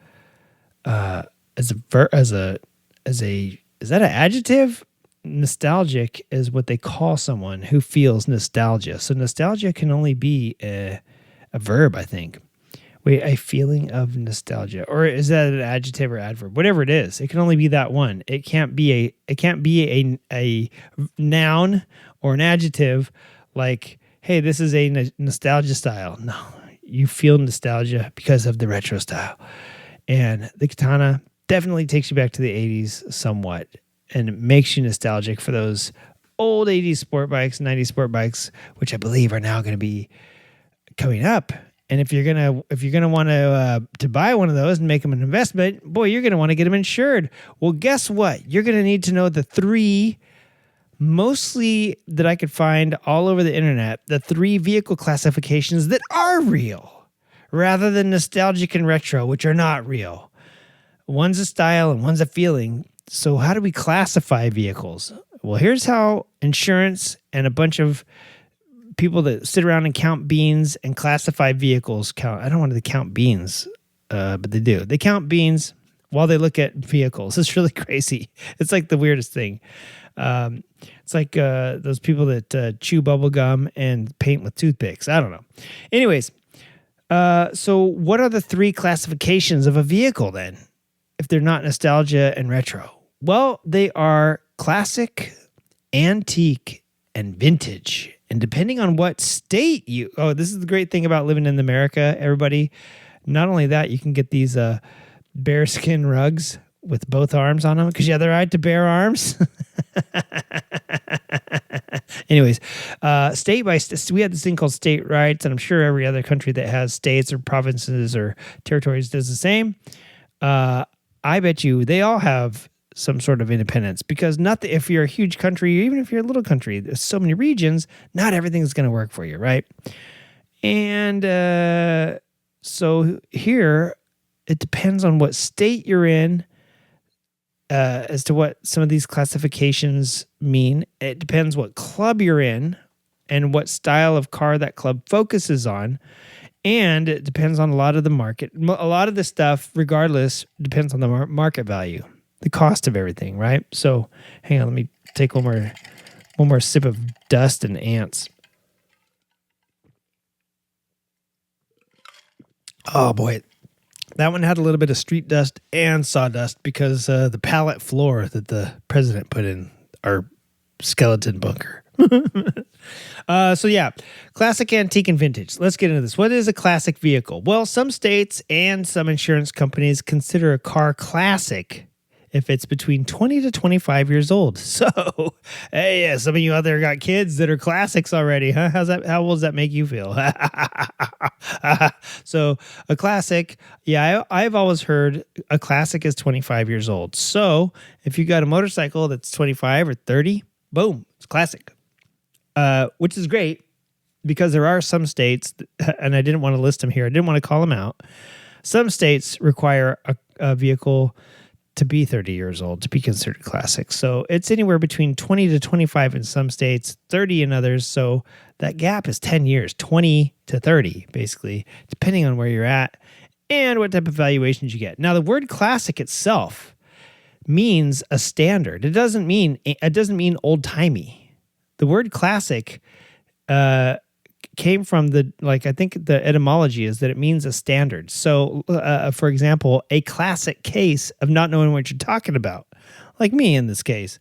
an adjective? Nostalgic is what they call someone who feels nostalgia. So nostalgia can only be a verb, I think. Wait, a feeling of nostalgia, or is that an adjective or adverb? Whatever it is, it can only be that one. It can't be a noun or an adjective like, hey, this is a nostalgia style. No, you feel nostalgia because of the retro style. And the Katana definitely takes you back to the 80s somewhat, and it makes you nostalgic for those old 80s sport bikes, 90s sport bikes, which I believe are now going to be coming up. And if you're gonna want to buy one of those and make them an investment, boy, you're gonna want to get them insured. Well, guess what? You're gonna need to know the 3, mostly that I could find all over the internet, the 3 vehicle classifications that are real, rather than nostalgic and retro, which are not real. One's a style and one's a feeling. So how do we classify vehicles? Well, here's how insurance and a bunch of people that sit around and count beans and classify vehicles count. I don't want to count beans, but they do. They count beans while they look at vehicles. It's really crazy. It's like the weirdest thing. It's like those people that chew bubble gum and paint with toothpicks. I don't know. Anyways, so what are the 3 classifications of a vehicle then, if they're not nostalgia and retro? Well, they are classic, antique, and vintage. And depending on what state this is the great thing about living in America, everybody. Not only that, you can get these bearskin rugs with both arms on them because you have the right to bear arms. Anyways, state by state, we have this thing called state rights, and I'm sure every other country that has states or provinces or territories does the same. I bet you they all have some sort of independence, because if you're a huge country, or even if you're a little country, there's so many regions, not everything's going to work for you, right? And so here, it depends on what state you're in as to what some of these classifications mean. It depends what club you're in and what style of car that club focuses on. And it depends on a lot of the market. A lot of the stuff, regardless, depends on the market value, the cost of everything, right? So hang on, let me take one more sip of dust and ants. Oh boy, that one had a little bit of street dust and sawdust because the pallet floor that the president put in our skeleton bunker. So yeah, classic, antique, and vintage. Let's get into this. What is a classic vehicle? Well, some states and some insurance companies consider a car classic if it's between 20 to 25 years old. So, hey, yeah, some of you out there got kids that are classics already, huh? How old does that make you feel? So, a classic, yeah, I've always heard a classic is 25 years old. So, if you got a motorcycle that's 25 or 30, boom, it's classic. Which is great because there are some states, and I didn't want to list them here. I didn't want to call them out. Some states require a vehicle to be 30 years old to be considered classic. So it's anywhere between 20 to 25 in some states, 30 in others. So that gap is 10 years, 20 to 30, basically, depending on where you're at and what type of valuations you get. Now, the word classic itself means a standard. It doesn't mean old-timey. The word classic came from I think the etymology is that it means a standard. So, for example, a classic case of not knowing what you're talking about, like me in this case.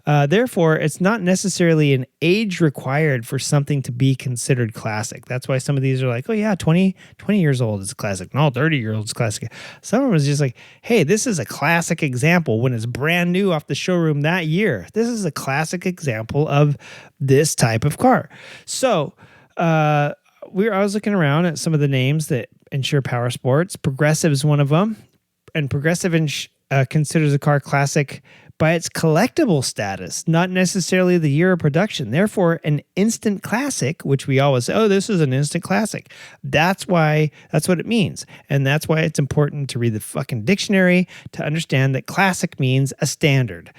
Therefore, it's not necessarily an age required for something to be considered classic. That's why some of these are like, oh yeah, 20 years old is classic. No, 30 years old is classic. Some of them is just like, hey, this is a classic example when it's brand new off the showroom that year. This is a classic example of this type of car. So, I was looking around at some of the names that insure power sports. Progressive is one of them, and Progressive considers a car classic by its collectible status, not necessarily the year of production. Therefore, an instant classic, which we always say, oh, this is an instant classic. That's what it means. And that's why it's important to read the fucking dictionary to understand that classic means a standard.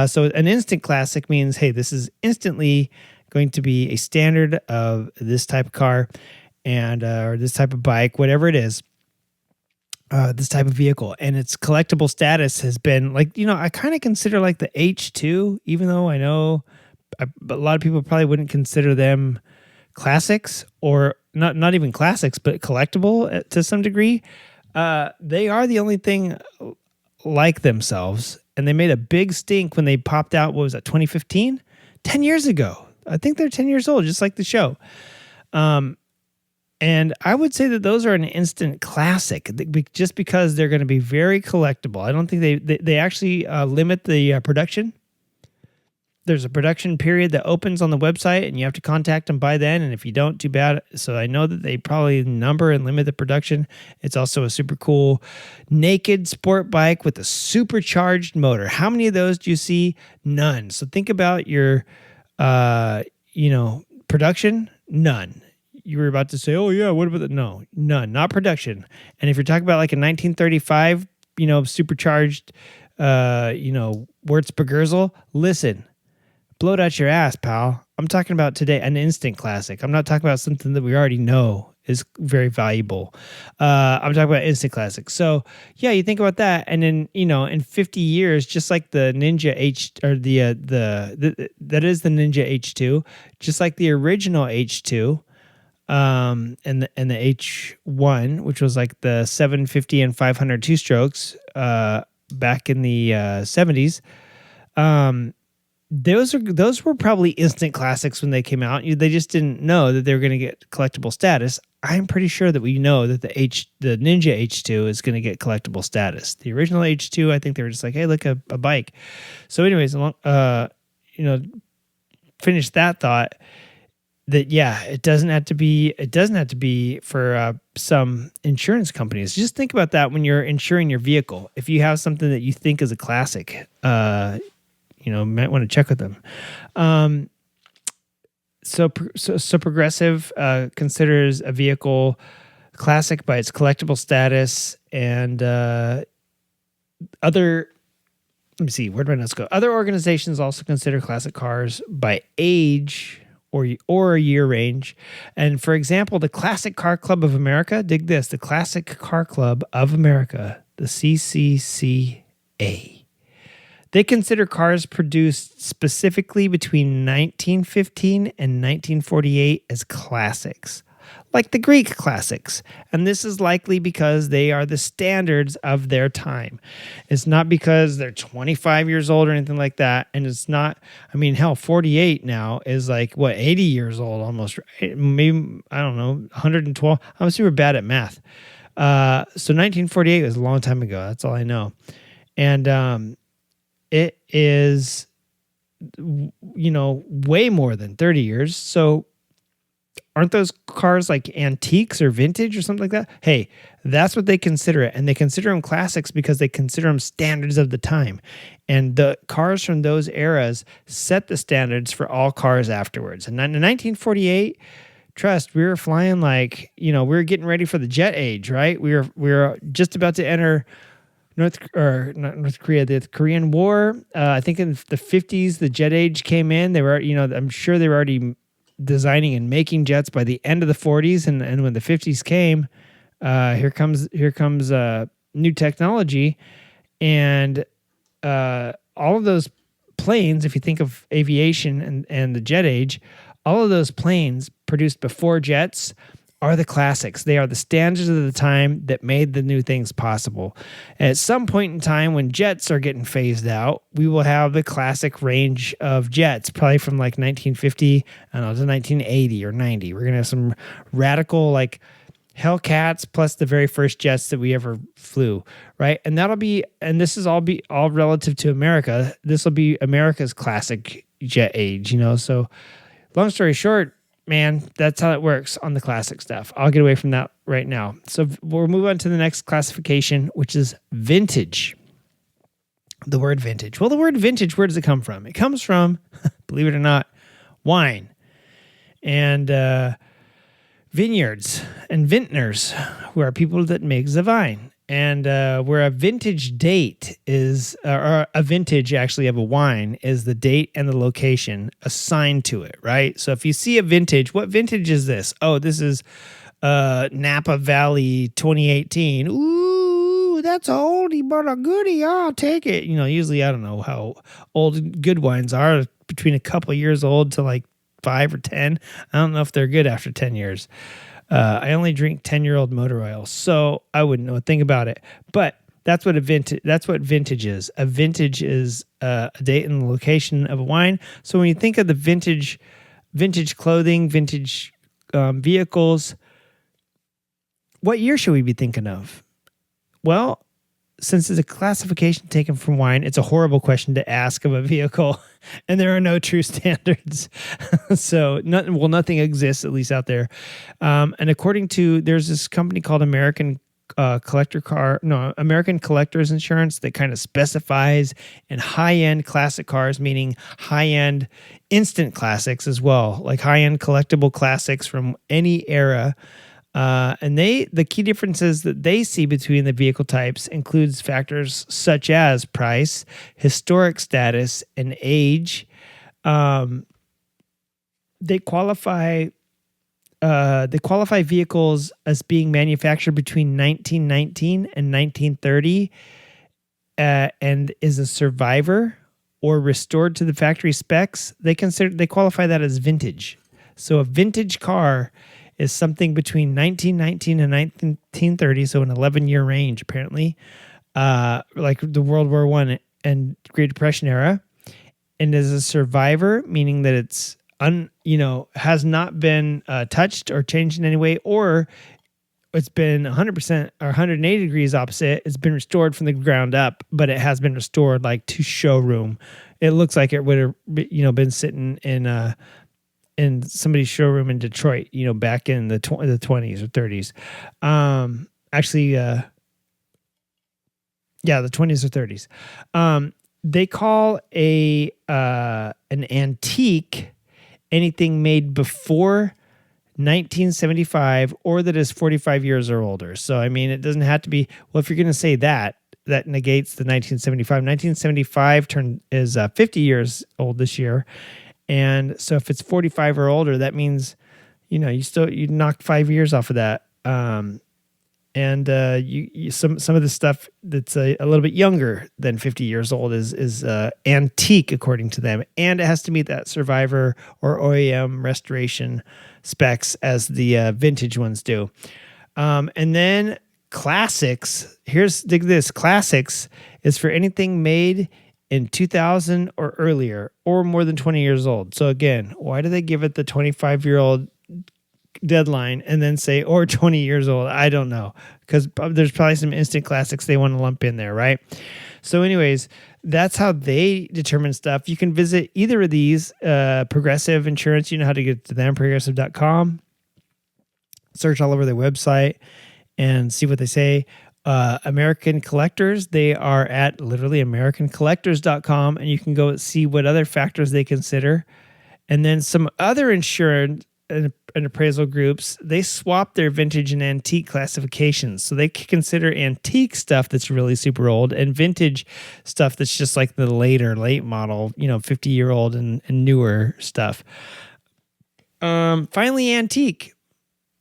So an instant classic means, hey, this is instantly going to be a standard of this type of car and or this type of bike, whatever it is. This type of vehicle, and its collectible status has been like, I kind of consider like the H2, even though I know a lot of people probably wouldn't consider them classics, or not even classics, but collectible to some degree. They are the only thing like themselves, and they made a big stink when they popped out. What was that, 2015? 10 years ago. I think they're 10 years old, just like the show. And I would say that those are an instant classic just because they're going to be very collectible. I don't think they actually limit the production. There's a production period that opens on the website, and you have to contact them by then. And if you don't, too bad. So I know that they probably number and limit the production. It's also a super cool naked sport bike with a supercharged motor. How many of those do you see? None. So think about your, production. None. You were about to say, oh yeah, what about that? No, none, not production. And if you're talking about like a 1935, supercharged, Wurzburgerzel, listen, blow it out your ass, pal. I'm talking about today, an instant classic. I'm not talking about something that we already know is very valuable. I'm talking about instant classic. So yeah, you think about that, and then in 50 years, just like the Ninja H or that is the Ninja H2, just like the original H2. And the H1, which was like the 750 and 500 two-strokes back in the 70s. Those were probably instant classics when they came out. They just didn't know that they were going to get collectible status. I'm pretty sure that we know that the Ninja H2 is going to get collectible status. The original H2, I think they were just like, hey, look, a bike. So anyways, finish that thought. it doesn't have to be for some insurance companies. Just think about that when you're insuring your vehicle. If you have something that you think is a classic, might want to check with them. So Progressive considers a vehicle classic by its collectible status and other. Let me see, where do my notes go? Other organizations also consider classic cars by age or a year range. And for example, the Classic Car Club of America, dig this, the Classic Car Club of America, the CCCA. They consider cars produced specifically between 1915 and 1948 as classics, like the Greek classics. And this is likely because they are the standards of their time. It's not because they're 25 years old or anything like that. And it's not, 48 now is 80 years old almost, right? Maybe, I don't know, 112. I'm super bad at math. So 1948 was a long time ago. That's all I know. And it is, way more than 30 years. So aren't those cars like antiques or vintage or something like that? Hey, that's what they consider it. And they consider them classics because they consider them standards of the time. And the cars from those eras set the standards for all cars afterwards. And in 1948, trust, we were flying we were getting ready for the jet age, right? We were just about to enter not North Korea, the Korean War. I think in the 50s, the jet age came in. They were, I'm sure they were already designing and making jets by the end of the 40s, and when the 50s came, here comes new technology, and all of those planes. If you think of aviation and the jet age, all of those planes produced before jets are the classics. They are the standards of the time that made the new things possible. And at some point in time, when jets are getting phased out, we will have the classic range of jets, probably from 1950, to 1980 or 90. We're going to have some radical Hellcats plus the very first jets that we ever flew, right? And this is all relative to America. This will be America's classic jet age, So long story short, man, that's how it works on the classic stuff. I'll get away from that right now. So we'll move on to the next classification, which is vintage. The word vintage. Well, the word vintage, where does it come from? It comes from, believe it or not, wine and vineyards and vintners, who are people that make the wine. And where a vintage date is, or a vintage actually of a wine is the date and the location assigned to it, right? So if you see a vintage, what vintage is this? Oh, this is Napa Valley 2018. Ooh, that's a oldie but a goodie. I'll take it. Usually I don't know how old good wines are, between a couple of years old to 5 or 10. I don't know if they're good after 10 years. I only drink 10-year-old motor oil, so I wouldn't know a thing about it. But that's what vintage is. A vintage is a date and the location of a wine. So when you think of the vintage clothing, vintage vehicles, what year should we be thinking of? Well, since it's a classification taken from wine, it's a horrible question to ask of a vehicle, and there are no true standards. So nothing exists, at least out there. And according to, there's this company called American Collectors Insurance that kind of specifies in high-end classic cars, meaning high-end instant classics as well, like high-end collectible classics from any era. And the key differences that they see between the vehicle types includes factors such as price, historic status, and age. They qualify vehicles as being manufactured between 1919 and 1930, and is a survivor or restored to the factory specs. They qualify that as vintage. So a vintage car is something between 1919 and 1930, so an 11-year range, apparently, like the World War I and Great Depression era, and is a survivor, meaning that it's has not been touched or changed in any way, or it's been 100% or 180 degrees opposite. It's been restored from the ground up, but it has been restored to showroom. It looks like it would have been sitting in in somebody's showroom in Detroit, back in the 20s or 30s. Actually, the 20s or 30s. They call an antique anything made before 1975 or that is 45 years or older. So, I mean, it doesn't have to be, well, if you're going to say that negates the 1975. 1975 is 50 years old this year. And so if it's 45 or older, that means, you knocked 5 years off of that. Some of the stuff that's a little bit younger than 50 years old is antique according to them, and it has to meet that Survivor or OEM restoration specs as the vintage ones do. And then classics. Dig this. Classics is for anything made in 2000 or earlier, or more than 20 years old. So again, why do they give it the 25-year-old deadline and then say, or 20 years old? I don't know, because there's probably some instant classics they want to lump in there, right? So anyways, that's how they determine stuff. You can visit either of these, Progressive Insurance. You know how to get to them, progressive.com. Search all over their website and see what they say. American Collectors, they are at literally americancollectors.com, and you can go see what other factors they consider. And then some other insurance and appraisal groups, they swap their vintage and antique classifications. So they consider antique stuff that's really super old and vintage stuff that's just like the late model, 50-year-old and newer stuff. Finally, antique.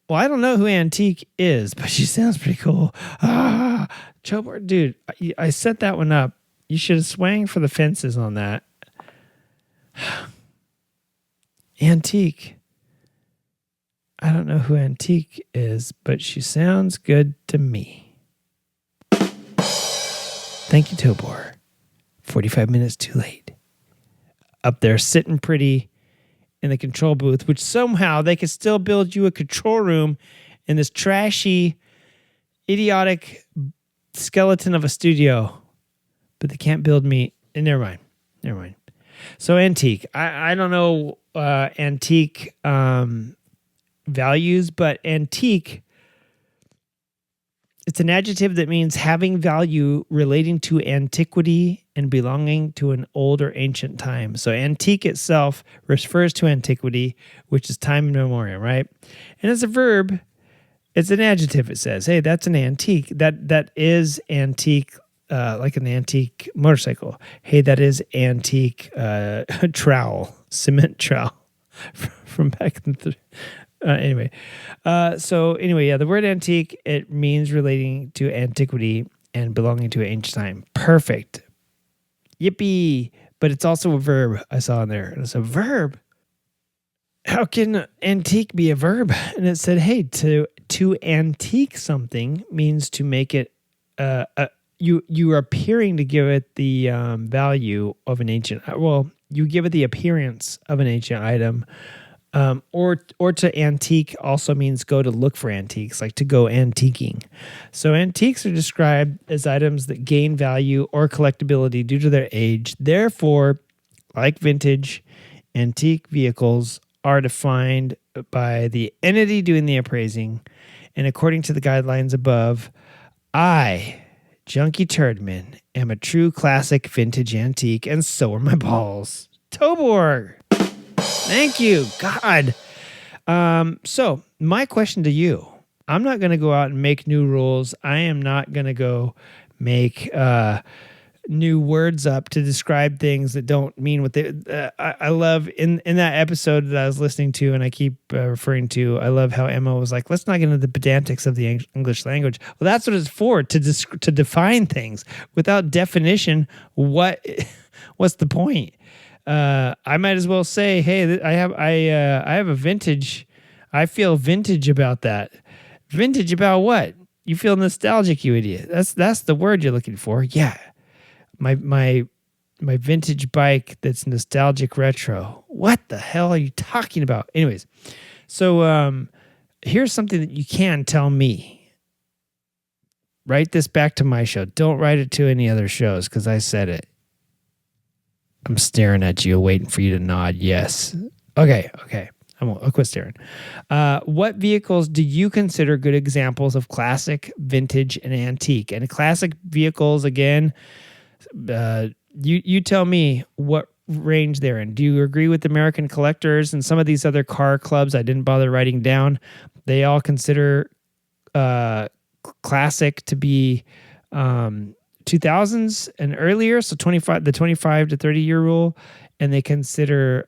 Well, I don't know who Antique is, but she sounds pretty cool. Tobor, dude, I set that one up. You should have swung for the fences on that. Antique. I don't know who Antique is, but she sounds good to me. Thank you, Tobor. 45 minutes too late. Up there sitting pretty in the control booth, which somehow they could still build you a control room in this trashy, idiotic skeleton of a studio, but they can't build me. And never mind. So antique. I don't know antique values, but antique, it's an adjective that means having value relating to antiquity and belonging to an old or ancient time. So antique itself refers to antiquity, which is time immemorial, right? And as a verb, it's an adjective. It says, hey, that's an antique. That is antique, like an antique motorcycle. Hey, that is antique trowel, cement trowel from back in the... Anyway, the word antique, it means relating to antiquity and belonging to an ancient time. Perfect. Yippee. But it's also a verb I saw in there. It's a verb. How can antique be a verb? And it said, hey, to antique something means to make it, you are appearing to give it the value of an ancient, you give it the appearance of an ancient item. Or to antique also means go to look for antiques, like to go antiquing. So antiques are described as items that gain value or collectability due to their age. Therefore, like vintage, antique vehicles are defined by the entity doing the appraising. And according to the guidelines above, I, Junkie Turdman, am a true classic vintage antique, and so are my balls. Tobor! Thank you, God. So my question to you, I'm not going to go out and make new rules. I am not going to go make new words up to describe things that don't mean what they... I love, in that episode that I was listening to and I keep referring to, I love how Emma was like, let's not get into the pedantics of the English language. Well, that's what it's for, to define things. Without definition, what's the point? I might as well say, hey, I have a vintage. I feel vintage about that. Vintage about what? You feel nostalgic, you idiot. That's the word you're looking for. Yeah. My vintage bike that's nostalgic retro. What the hell are you talking about? Anyways, so here's something that you can tell me. Write this back to my show. Don't write it to any other shows because I said it. I'm staring at you, waiting for you to nod yes. Okay. I'll quit staring. What vehicles do you consider good examples of classic, vintage, and antique? And classic vehicles, again, you tell me what range they're in. Do you agree with American Collectors and some of these other car clubs I didn't bother writing down? They all consider classic to be 2000s and earlier, so the 25 to 30 year rule, and they consider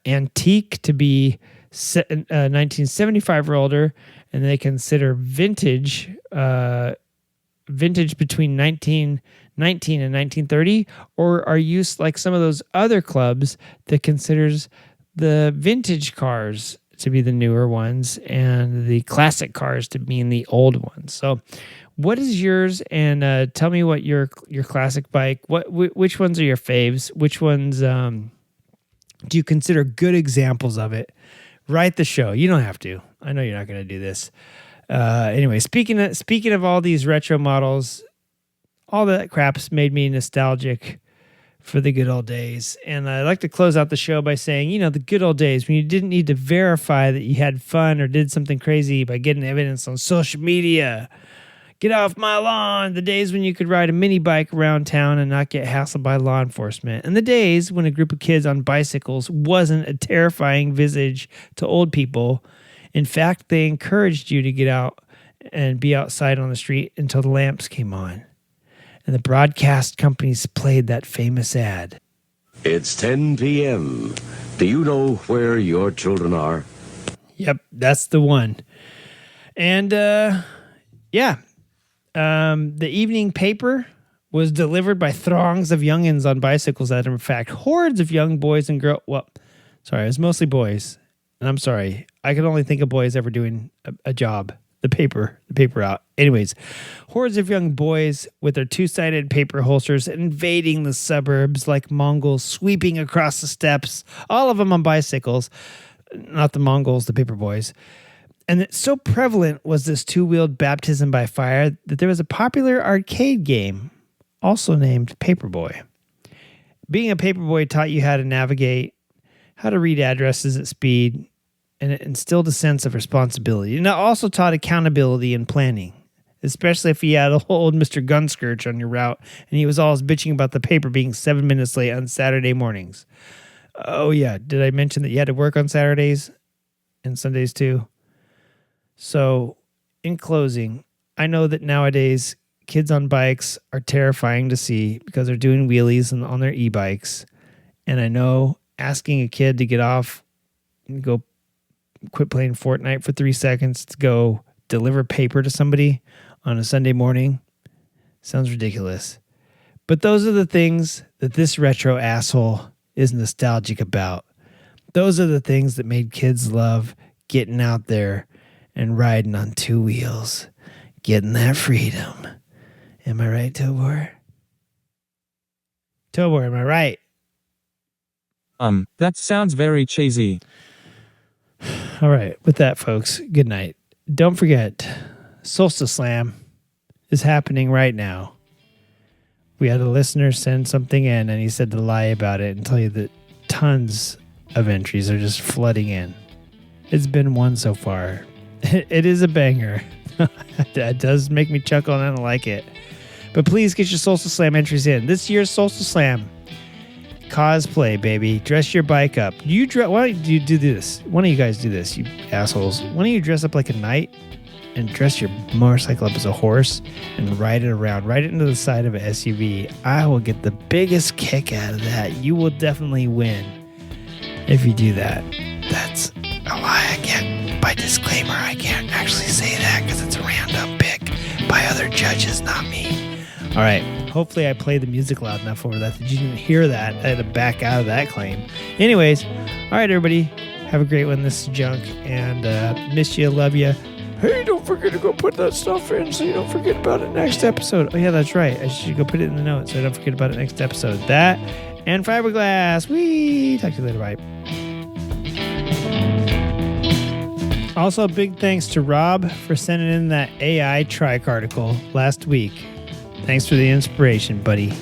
antique to be 1975 or older, and they consider vintage between 1919 and 1930, or are you like some of those other clubs that considers the vintage cars to be the newer ones and the classic cars to be the old ones? So what is yours? And tell me what your classic bike, which ones are your faves? Which ones do you consider good examples of it? Write the show. You don't have to. I know you're not going to do this. Anyway, speaking of all these retro models, all that crap's made me nostalgic for the good old days. And I'd like to close out the show by saying, the good old days when you didn't need to verify that you had fun or did something crazy by getting evidence on social media. Get off my lawn. The days when you could ride a mini bike around town and not get hassled by law enforcement. And the days when a group of kids on bicycles wasn't a terrifying visage to old people. In fact, they encouraged you to get out and be outside on the street until the lamps came on. And the broadcast companies played that famous ad. It's 10 p.m. Do you know where your children are? Yep, that's the one. And, the evening paper was delivered by throngs of youngins on bicycles that, in fact, hordes of young boys and girls. Well, sorry, it was mostly boys. And I'm sorry, I could only think of boys ever doing a job. The paper out. Anyways, hordes of young boys with their two-sided paper holsters invading the suburbs like Mongols sweeping across the steppes, all of them on bicycles. Not the Mongols, the paper boys. And so prevalent was this two-wheeled baptism by fire that there was a popular arcade game also named Paperboy. Being a paperboy taught you how to navigate, how to read addresses at speed, and it instilled a sense of responsibility. And it also taught accountability and planning, especially if you had old Mr. Gunscourge on your route and he was always bitching about the paper being 7 minutes late on Saturday mornings. Oh, yeah. Did I mention that you had to work on Saturdays and Sundays too? So, in closing, I know that nowadays kids on bikes are terrifying to see because they're doing wheelies on their e-bikes. And I know asking a kid to get off and go quit playing Fortnite for 3 seconds to go deliver paper to somebody on a Sunday morning sounds ridiculous. But those are the things that this retro asshole is nostalgic about. Those are the things that made kids love getting out there and riding on two wheels, getting that freedom. Am I right, Tobor? Tobor, am I right? That sounds very cheesy. All right. With that, folks, good night. Don't forget, Solstice Slam is happening right now. We had a listener send something in, and he said to lie about it and tell you that tons of entries are just flooding in. It's been one so far. It is a banger. That does make me chuckle, and I like it. But please get your Solstice Slam entries in. This year's Solstice Slam, cosplay, baby. Dress your bike up. Why don't you do this? Why don't you guys do this, you assholes? Why don't you dress up like a knight and dress your motorcycle up as a horse and ride it around? Ride it into the side of an SUV. I will get the biggest kick out of that. You will definitely win if you do that. That's a lie. By disclaimer, I can't actually say that because it's a random pick by other judges, not me. All right. Hopefully I played the music loud enough over that you didn't hear that. I had to back out of that claim. Anyways, all right, everybody. Have a great one. This is Junk, and miss you, love you. Hey, don't forget to go put that stuff in so you don't forget about it next episode. Oh, yeah, that's right. I should go put it in the notes so I don't forget about it next episode. That and fiberglass. Whee! Talk to you later. Bye. Also, big thanks to Rob for sending in that AI trike article last week. Thanks for the inspiration, buddy.